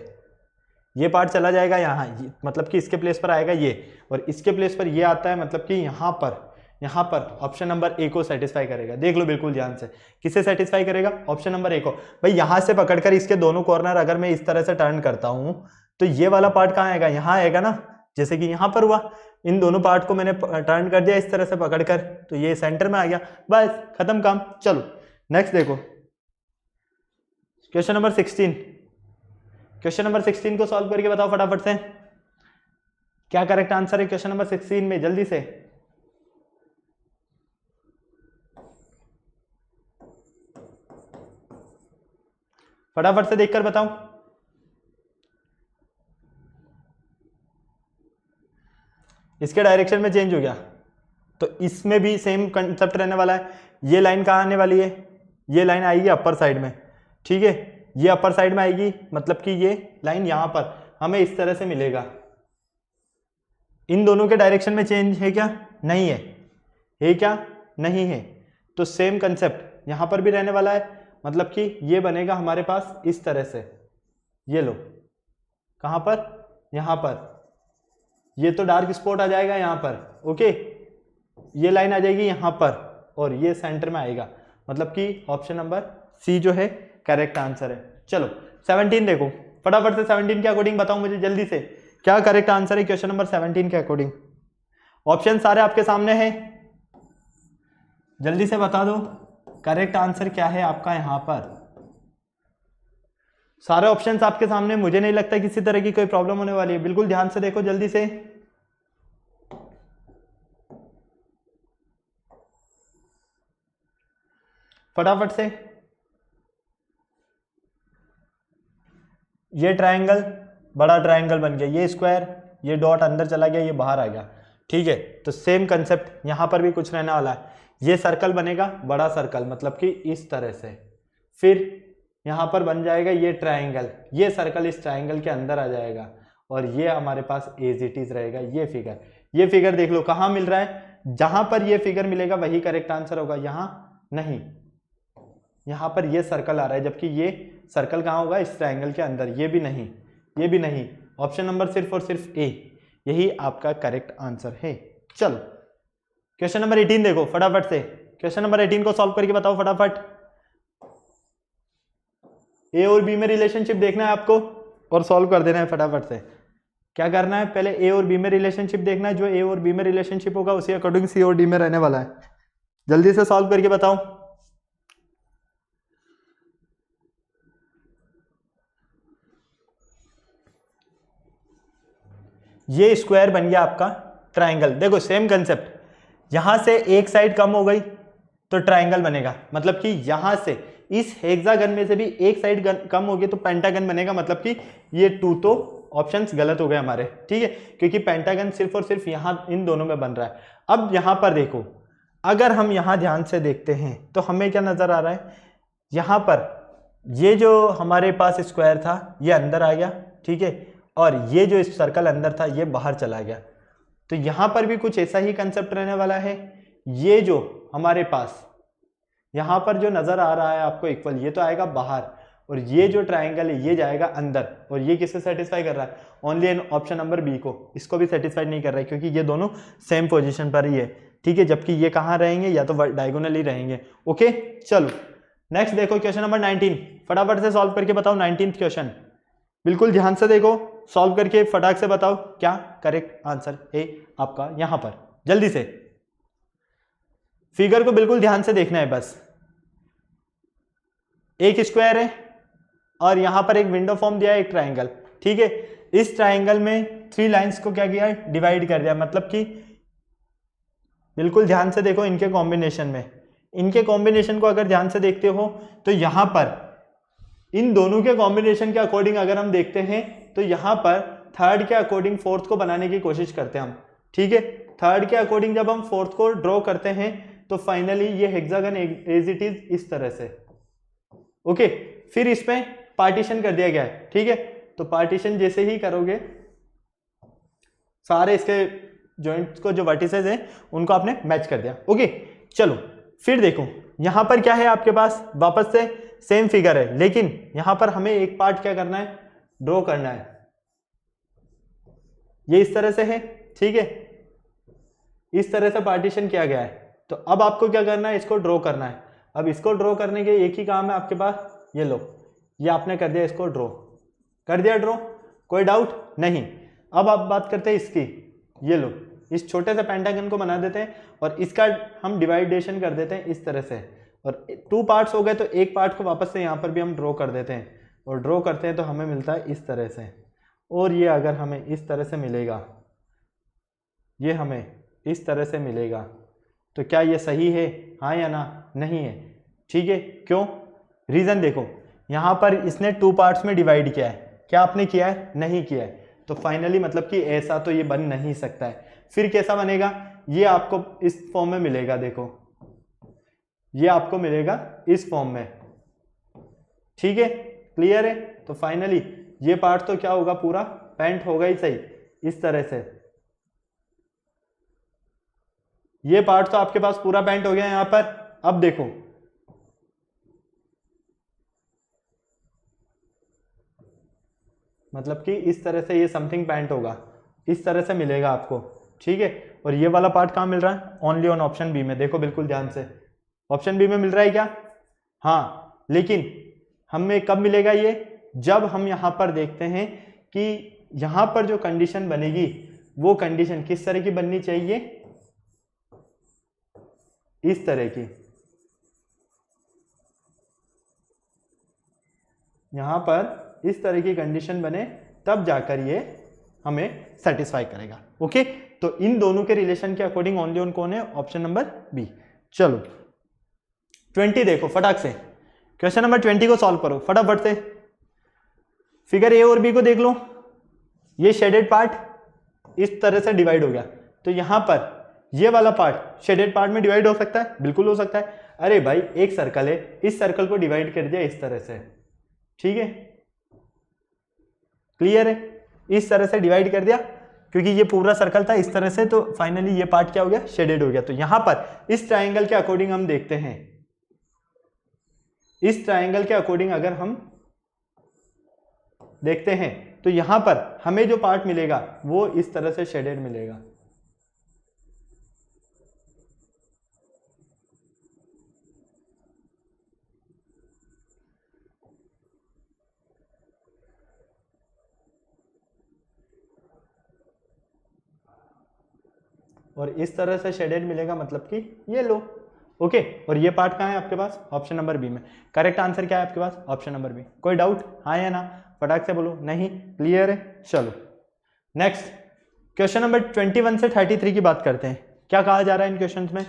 S1: ये पार्ट चला जाएगा यहाँ, मतलब कि इसके प्लेस पर आएगा ये, और इसके प्लेस पर ये आता है, मतलब कि यहाँ पर ऑप्शन नंबर ए को सेटिस्फाई करेगा। देख लो बिल्कुल ध्यान से, किसे सेटिस्फाई करेगा, ऑप्शन नंबर ए को। भाई यहां से पकड़कर इसके दोनों कॉर्नर अगर मैं इस तरह से टर्न करता हूं तो ये वाला पार्ट कहाँ आएगा, यहाँ आएगा ना, जैसे कि यहाँ पर हुआ। इन दोनों पार्ट को मैंने टर्न कर दिया इस तरह से पकड़कर, तो ये सेंटर में आ गया, बस खत्म काम। चलो नेक्स्ट देखो क्वेश्चन नंबर 16। क्वेश्चन नंबर 16 को सॉल्व करके बताओ फटाफट से, क्या करेक्ट आंसर है क्वेश्चन नंबर 16 में, जल्दी से। फटाफट से देखकर बताओ। इसके डायरेक्शन में चेंज हो गया, तो इसमें भी सेम कंसेप्ट रहने वाला है। ये लाइन कहाँ आने वाली है, ये लाइन आएगी अपर साइड में, ठीक है। ये अपर साइड में आएगी, मतलब कि ये लाइन यहां पर हमें इस तरह से मिलेगा। इन दोनों के डायरेक्शन में चेंज है क्या, नहीं है, है क्या, नहीं है। तो सेम कंसेप्ट यहां पर भी रहने वाला है, मतलब कि ये बनेगा हमारे पास इस तरह से, ये लो, कहाँ पर, यहाँ पर, ये तो डार्क स्पॉट आ जाएगा यहाँ पर, ओके, ये लाइन आ जाएगी यहाँ पर और ये सेंटर में आएगा, मतलब कि ऑप्शन नंबर सी जो है करेक्ट आंसर है। चलो 17 देखो, फटाफट से 17 के अकॉर्डिंग बताओ मुझे जल्दी से, क्या करेक्ट आंसर है क्वेश्चन नंबर 17 के अकॉर्डिंग। ऑप्शन सारे आपके सामने हैं, जल्दी से बता दो करेक्ट आंसर क्या है आपका यहाँ पर। सारे ऑप्शंस आपके सामने, मुझे नहीं लगता किसी तरह की कोई प्रॉब्लम होने वाली है, बिल्कुल ध्यान से देखो जल्दी से। फटाफट से। ये ट्रायंगल बड़ा ट्रायंगल बन गया, ये स्क्वायर, ये डॉट अंदर चला गया, ये बाहर आ गया, ठीक है। तो सेम कंसेप्ट यहां पर भी कुछ रहने वाला है, ये सर्कल बनेगा बड़ा सर्कल, मतलब कि इस तरह से, फिर यहां पर बन जाएगा ये ट्रायंगल, ये सर्कल इस ट्रायंगल के अंदर आ जाएगा और ये हमारे पास एज इट इज रहेगा। ये फिगर देख लो कहां मिल रहा है, जहां पर ये फिगर मिलेगा वही करेक्ट आंसर होगा, यहां नहीं, यहां पर ये सर्कल आ रहा है, जबकि ये सर्कल कहां होगा, इस ट्रायंगल के अंदर, ये भी नहीं, ये भी नहीं, ऑप्शन नंबर सिर्फ और सिर्फ ए, यही आपका करेक्ट आंसर है। चलो क्वेश्चन नंबर 18 देखो फटाफट से, क्वेश्चन नंबर 18 को सॉल्व करके बताओ फटाफट। ए और बी में रिलेशनशिप देखना है आपको और सॉल्व कर देना है फटाफट से। क्या करना है, पहले ए और बी में रिलेशनशिप देखना है, जो ए और बी में रिलेशनशिप होगा उसी अकॉर्डिंग सी और डी में रहने वाला है। जल्दी से सॉल्व करके बताओ। ये स्क्वायर बन गया आपका ट्रायंगल, देखो सेम कंसेप्ट, यहां से एक साइड कम हो गई तो ट्रायंगल बनेगा, मतलब कि यहां से इस हेक्सागन में से भी एक साइड कम हो गई तो पेंटागन बनेगा, मतलब कि ये टू तो ऑप्शंस गलत हो गए हमारे, ठीक है, क्योंकि पेंटागन सिर्फ और सिर्फ यहां इन दोनों में बन रहा है। अब यहां पर देखो, अगर हम यहां ध्यान से देखते हैं तो हमें क्या नजर आ रहा है, यहां पर ये जो हमारे पास स्क्वायर था ये अंदर आ गया, ठीक है, और ये जो सर्कल अंदर था ये बाहर चला गया। तो यहां पर भी कुछ ऐसा ही कंसेप्ट रहने वाला है, ये जो हमारे पास यहां पर जो नजर आ रहा है आपको इक्वल, ये तो आएगा बाहर, और ये जो ट्रायंगल है ये जाएगा अंदर, और ये किसे सेटिस्फाई कर रहा है, only an option number B को, इसको भी सेटिस्फाई नहीं कर रहा है क्योंकि ये दोनों सेम पोजीशन पर ही है, ठीक है, जबकि ये कहाँ रहेंगे, या तो डायगोनली रहेंगे। ओके चलो नेक्स्ट देखो क्वेश्चन नंबर 19, फटाफट से सॉल्व करके बताओ 19th क्वेश्चन, बिल्कुल ध्यान से देखो, सॉल्व करके फटाक से बताओ क्या करेक्ट आंसर है आपका यहां पर, जल्दी से, फिगर को बिल्कुल ध्यान से देखना है बस। एक स्क्वायर है और यहां पर एक विंडो फॉर्म दिया है, एक ट्रायंगल, ठीक है, इस ट्रायंगल में 3 लाइंस को क्या किया, डिवाइड कर दिया, मतलब कि बिल्कुल ध्यान से देखो इनके कॉम्बिनेशन में, इनके कॉम्बिनेशन को अगर ध्यान से देखते हो तो यहां पर इन दोनों के कॉम्बिनेशन के अकॉर्डिंग अगर हम देखते हैं तो यहां पर थर्ड के अकॉर्डिंग फोर्थ को बनाने की कोशिश करते हैं हम, ठीक है, थर्ड के अकॉर्डिंग जब हम फोर्थ को ड्रॉ करते हैं तो फाइनली ये हेक्सागन एज इट इज इस तरह से, ओके, फिर इसमें पार्टीशन कर दिया गया है, ठीक है, तो पार्टीशन जैसे ही करोगे सारे इसके जॉइंट्स को जो वर्टिसेस हैं उनको आपने मैच कर दिया, ओके। चलो फिर देखो यहां पर क्या है आपके पास, वापस से सेम फिगर है, लेकिन यहां पर हमें एक पार्ट क्या करना है, ड्रॉ करना है, ये इस तरह से है, ठीक है, इस तरह से पार्टीशन किया गया है, तो अब आपको क्या करना है, इसको ड्रॉ करना है। अब इसको ड्रॉ करने के एक ही काम है आपके पास, ये लो, ये आपने कर दिया, इसको ड्रॉ कर दिया, ड्रॉ, कोई डाउट नहीं। अब आप बात करते हैं इसकी, ये लो, इस छोटे से पेंटागन को बना देते हैं और इसका हम डिवाइडेशन कर देते हैं इस तरह से, और 2 पार्ट्स हो गए तो एक पार्ट को वापस से यहाँ पर भी हम ड्रॉ कर देते हैं, और ड्रॉ करते हैं तो हमें मिलता है इस तरह से, और ये अगर हमें इस तरह से मिलेगा, ये हमें इस तरह से मिलेगा, तो क्या ये सही है, हाँ या ना, नहीं है, ठीक है, क्यों, रीजन देखो, यहाँ पर इसने 2 पार्ट्स में डिवाइड किया है, क्या आपने किया है, नहीं किया है, तो फाइनली मतलब कि ऐसा तो ये बन नहीं सकता है। फिर कैसा बनेगा, ये आपको इस फॉर्म में मिलेगा, देखो ये आपको मिलेगा इस फॉर्म में, ठीक है, क्लियर है, तो फाइनली ये पार्ट तो क्या होगा, पूरा पेंट होगा ही सही, इस तरह से, ये पार्ट तो आपके पास पूरा पेंट हो गया यहाँ पर। अब देखो मतलब कि इस तरह से ये समथिंग पैंट होगा, इस तरह से मिलेगा आपको, ठीक है। और ये वाला पार्ट कहाँ मिल रहा है? ओनली ऑन ऑप्शन बी में। देखो बिल्कुल ध्यान से, ऑप्शन बी में मिल रहा है क्या? हाँ, लेकिन हमें कब मिलेगा ये? जब हम यहाँ पर देखते हैं कि यहाँ पर जो कंडीशन बनेगी वो कंडीशन किस तरह की बननी चाहिए, इस तरह की। यहाँ पर इस तरह की कंडीशन बने तब जाकर ये हमें सेटिस्फाई करेगा। ओके, तो इन दोनों के रिलेशन के अकॉर्डिंग ओनली ऑन कौन है? Option number B. चलो 20 देखो फटाक से, क्वेश्चन नंबर 20 को सॉल्व करो फटाफट से। फिगर ए और बी को देख लो, ये शेडेड पार्ट इस तरह से डिवाइड हो गया, तो यहां पर ये वाला पार्ट शेडेड पार्ट में डिवाइड हो सकता है, बिल्कुल हो सकता है। अरे भाई एक सर्कल है, इस सर्कल को डिवाइड कर दिया इस तरह से, ठीक है, क्लियर है? इस तरह से डिवाइड कर दिया क्योंकि ये पूरा सर्कल था इस तरह से, तो फाइनली ये पार्ट क्या हो गया? शेडेड हो गया। तो यहां पर इस ट्राइंगल के अकॉर्डिंग हम देखते हैं, इस ट्राइंगल के अकॉर्डिंग अगर हम देखते हैं तो यहां पर हमें जो पार्ट मिलेगा वो इस तरह से शेडेड मिलेगा। और इस तरह से शेडेड मिलेगा, मतलब कि ये लो। ओके, और ये पार्ट कहाँ है आपके पास? ऑप्शन नंबर बी में। करेक्ट आंसर क्या है आपके पास? Option number B. कोई डाउट? हाँ या ना? फटाक से बोलो। नहीं? क्लियर है? चलो नेक्स्ट क्वेश्चन नंबर 21 से 33 की बात करते हैं। क्या कहा जा रहा है इन क्वेश्चंस में?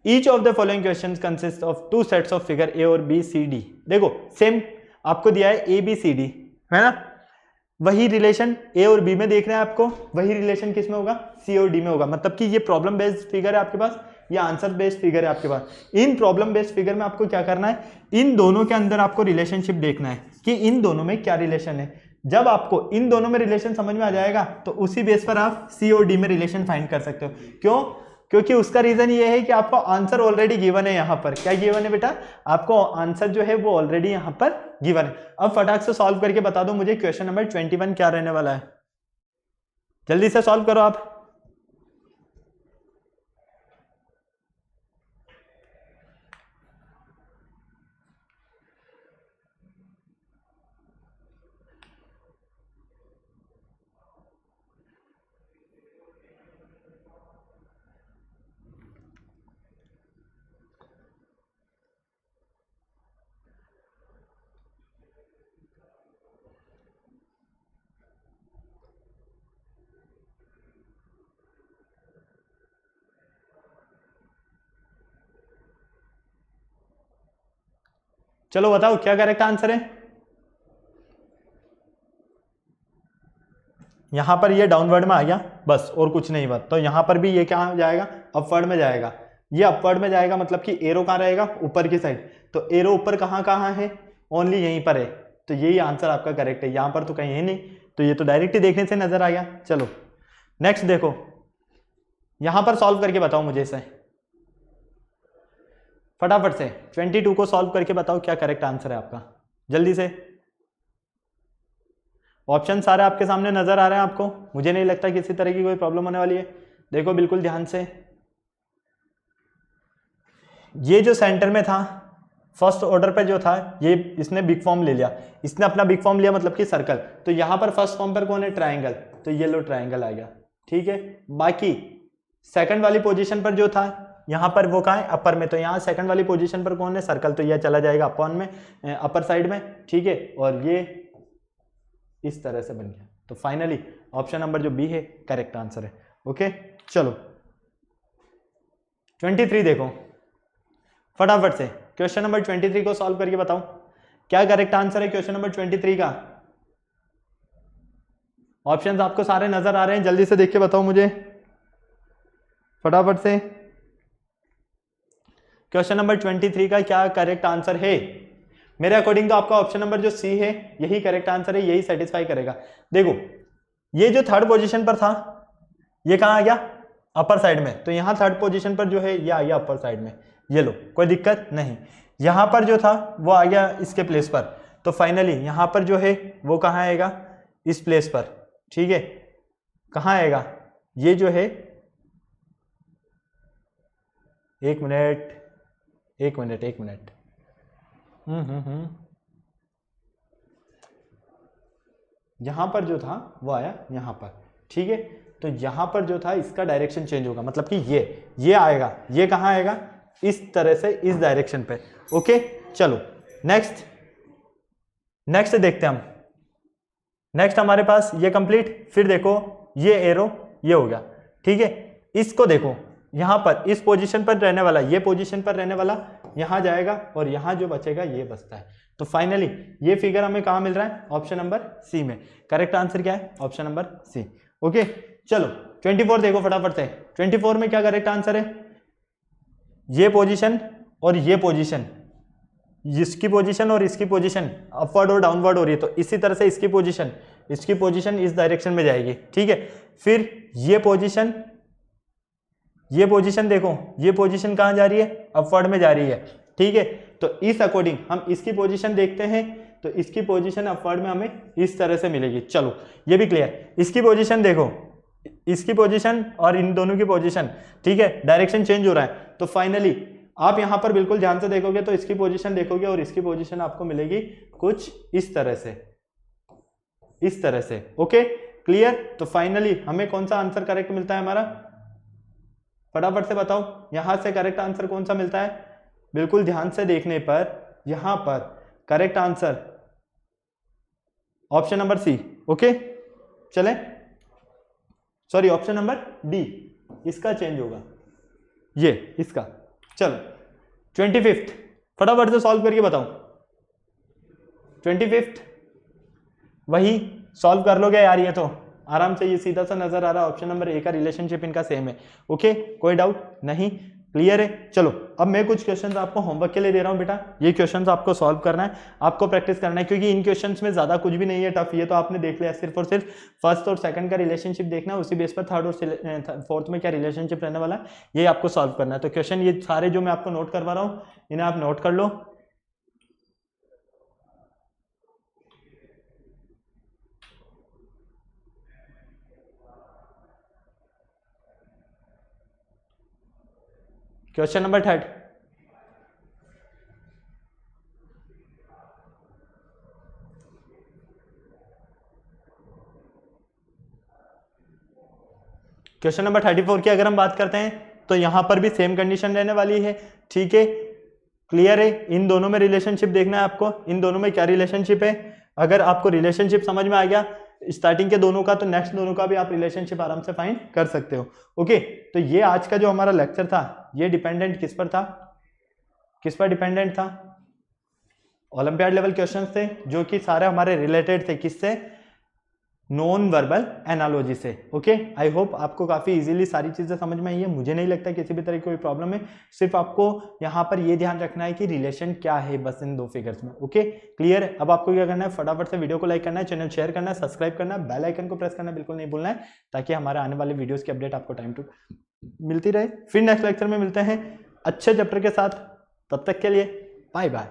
S1: Each of the following questions consist of 2 sets of figure ए और बी सी डी। देखो सेम आपको दिया है ए बी सी डी, है ना? वही रिलेशन ए और बी में देख रहे हैं आपको, वही रिलेशन किस में होगा? सी और डी में होगा। मतलब कि ये प्रॉब्लम बेस्ड फिगर है आपके पास, या आंसर बेस्ड फिगर है आपके पास। इन प्रॉब्लम बेस्ड फिगर में आपको क्या करना है? इन दोनों के अंदर आपको रिलेशनशिप देखना है कि इन दोनों में क्या रिलेशन है। जब आपको इन दोनों में रिलेशन समझ में आ जाएगा तो उसी बेस पर आप सी और डी में रिलेशन फाइंड कर सकते हो। क्यों? क्योंकि उसका रीजन ये है कि आपको आंसर ऑलरेडी गिवन है। यहाँ पर क्या गिवन है बेटा? आपको आंसर जो है वो ऑलरेडी यहाँ पर गिवन है। अब फटाक से सॉल्व करके बता दो मुझे क्वेश्चन नंबर 21 क्या रहने वाला है। जल्दी से सॉल्व करो आप। चलो बताओ क्या करेक्ट आंसर है। यहां पर ये डाउनवर्ड में आ गया बस, और कुछ नहीं बात। तो यहां पर भी ये क्या जाएगा? अपवर्ड में जाएगा। ये अपवर्ड में जाएगा मतलब कि एरो कहां रहेगा? ऊपर की साइड। तो एरो ऊपर कहां कहां है? ओनली यहीं पर है। तो यही आंसर आपका करेक्ट है। यहां पर तो कहीं है नहीं, तो ये तो डायरेक्ट ही देखने से नजर आ गया। चलो नेक्स्ट देखो, यहां पर सॉल्व करके बताओ मुझे इसे फटाफट से। 22 को सॉल्व करके बताओ क्या करेक्ट आंसर है आपका, जल्दी से। ऑप्शन सारे आपके सामने नजर आ रहे हैं आपको। मुझे नहीं लगता किसी तरह की कोई प्रॉब्लम होने वाली है। देखो बिल्कुल ध्यान से, ये जो सेंटर में था फर्स्ट ऑर्डर पे जो था, ये इसने बिग फॉर्म ले लिया। इसने अपना बिग फॉर्म लिया मतलब कि सर्कल। तो यहां पर फर्स्ट फॉर्म पर कौन है? ट्राइंगल। तो ये लो ट्राइंगल आ गया, ठीक है। बाकी सेकंड वाली पोजीशन पर जो था यहां पर वो कहाँ है? अपर में। तो यहाँ सेकंड वाली पोजीशन पर कौन है? सर्कल। तो यह चला जाएगा अपॉन में, अपर साइड में, ठीक है। और ये इस तरह से बन गया। तो फाइनली ऑप्शन नंबर जो बी है करेक्ट आंसर है। ओके चलो 23 देखो फटाफट से। क्वेश्चन नंबर 23 को सॉल्व करके बताओ क्या करेक्ट आंसर है क्वेश्चन नंबर 23 का। ऑप्शंस आपको सारे नजर आ रहे हैं, जल्दी से देख के बताओ मुझे फटाफट से। क्वेश्चन नंबर 23 का क्या करेक्ट आंसर है? मेरे अकॉर्डिंग तो आपका ऑप्शन नंबर जो सी है यही करेक्ट आंसर है, यही सेटिस्फाई करेगा। देखो ये जो थर्ड पोजीशन पर था ये कहां आ गया? अपर साइड में। तो यहां थर्ड पोजीशन पर जो है ये आ गया अपर साइड में। ये लो, कोई दिक्कत नहीं। यहां पर जो था वो आ गया इसके प्लेस पर। तो फाइनली यहां पर जो है वो कहां आएगा? इस प्लेस पर, ठीक है। कहाँ आएगा ये जो है, एक मिनट यहां पर जो था वो आया यहां पर, ठीक है। तो यहां पर जो था इसका डायरेक्शन चेंज होगा, मतलब कि ये आएगा, ये कहाँ आएगा, इस तरह से इस डायरेक्शन पे। ओके चलो नेक्स्ट देखते हैं हम। नेक्स्ट हमारे पास ये कंप्लीट, फिर देखो ये एरो ये हो गया, ठीक है। इसको देखो यहां पर इस पोजीशन पर रहने वाला, ये पोजीशन पर रहने वाला यहां जाएगा और यहां जो बचेगा ये बचता है। तो फाइनली ये फिगर हमें कहां मिल रहा है, ऑप्शन नंबर सी में। करेक्ट आंसर क्या है, ऑप्शन नंबर सी। ओके चलो 24 देखो फटाफट से। 24 में क्या करेक्ट आंसर है, ये पोजीशन और ये पोजीशन, इसकी पोजीशन और इसकी पोजीशन अपवर्ड और डाउनवर्ड हो रही है, तो इसी तरह से इसकी पोजीशन इस डायरेक्शन में जाएगी, ठीक है। फिर ये पोजीशन देखो, ये पोजीशन कहां जा रही है, अपवर्ड में जा रही है, ठीक है। तो इस अकॉर्डिंग हम इसकी पोजीशन देखते हैं, तो इसकी पोजीशन अपवर्ड में हमें इस तरह से मिलेगी। चलो ये भी क्लियर, इसकी पोजीशन देखो, इसकी पोजीशन और इन दोनों की पोजीशन, ठीक है, डायरेक्शन चेंज हो रहा है। तो फाइनली आप यहां पर बिल्कुल ध्यान से देखोगे तो इसकी पोजीशन देखोगे और इसकी पोजीशन आपको मिलेगी कुछ इस तरह से, ओके क्लियर। तो फाइनली हमें कौन सा आंसर करेक्ट मिलता है हमारा, फटाफट से बताओ यहां से करेक्ट आंसर कौन सा मिलता है। बिल्कुल ध्यान से देखने पर यहां पर correct answer option number C, okay चले, सॉरी ऑप्शन नंबर डी, इसका चेंज होगा ये इसका। चलो 25 फटाफट से सॉल्व करके बताओ। 25 वही सॉल्व कर लोगे यार, ये तो आराम से, ये सीधा सा नजर आ रहा है, ऑप्शन नंबर ए का रिलेशनशिप इनका सेम है। ओके कोई डाउट नहीं, क्लियर है। चलो अब मैं कुछ क्वेश्चंस आपको होमवर्क के लिए दे रहा हूं बेटा, ये क्वेश्चंस आपको सॉल्व करना है, आपको प्रैक्टिस करना है, क्योंकि इन क्वेश्चंस में ज्यादा कुछ भी नहीं है टफ, ये तो आपने देख लिया, सिर्फ और सिर्फ फर्स्ट और सेकंड का रिलेशनशिप देखना है, उसी बेस पर थर्ड और फोर्थ में क्या रिलेशनशिप रहने वाला है ये आपको सॉल्व करना है। तो क्वेश्चन ये सारे जो मैं आपको नोट करवा रहा हूँ इन्हें आप नोट कर लो। क्वेश्चन नंबर 3, क्वेश्चन नंबर 34 की अगर हम बात करते हैं तो यहां पर भी सेम कंडीशन रहने वाली है, ठीक है क्लियर है। इन दोनों में रिलेशनशिप देखना है आपको, इन दोनों में क्या रिलेशनशिप है। अगर आपको रिलेशनशिप समझ में आ गया स्टार्टिंग के दोनों का, तो नेक्स्ट दोनों का भी आप रिलेशनशिप आराम से फाइंड कर सकते हो। ओके तो ये आज का जो हमारा लेक्चर था ये डिपेंडेंट किस पर था, किस पर डिपेंडेंट था, ओलंपियाड लेवल क्वेश्चंस थे जो कि सारे हमारे रिलेटेड थे किससे, नॉन वर्बल एनालॉजी से। ओके आई होप आपको काफी इजीली सारी चीजें समझ में आई है, मुझे नहीं लगता किसी भी तरह की कोई प्रॉब्लम है। सिर्फ आपको यहाँ पर ये ध्यान रखना है कि रिलेशन क्या है बस इन दो फिगर्स में। ओके क्लियर है। अब आपको क्या करना है, फटाफट से वीडियो को लाइक करना है, चैनल शेयर करना है, सब्सक्राइब करना है, बेल आइकन को प्रेस करना बिल्कुल नहीं भूलना है, ताकि हमारे आने वाले वीडियोस की अपडेट आपको टाइम टू मिलती रहे। फिर नेक्स्ट लेक्चर में मिलते हैं अच्छे चैप्टर के साथ, तब तक के लिए बाय बाय।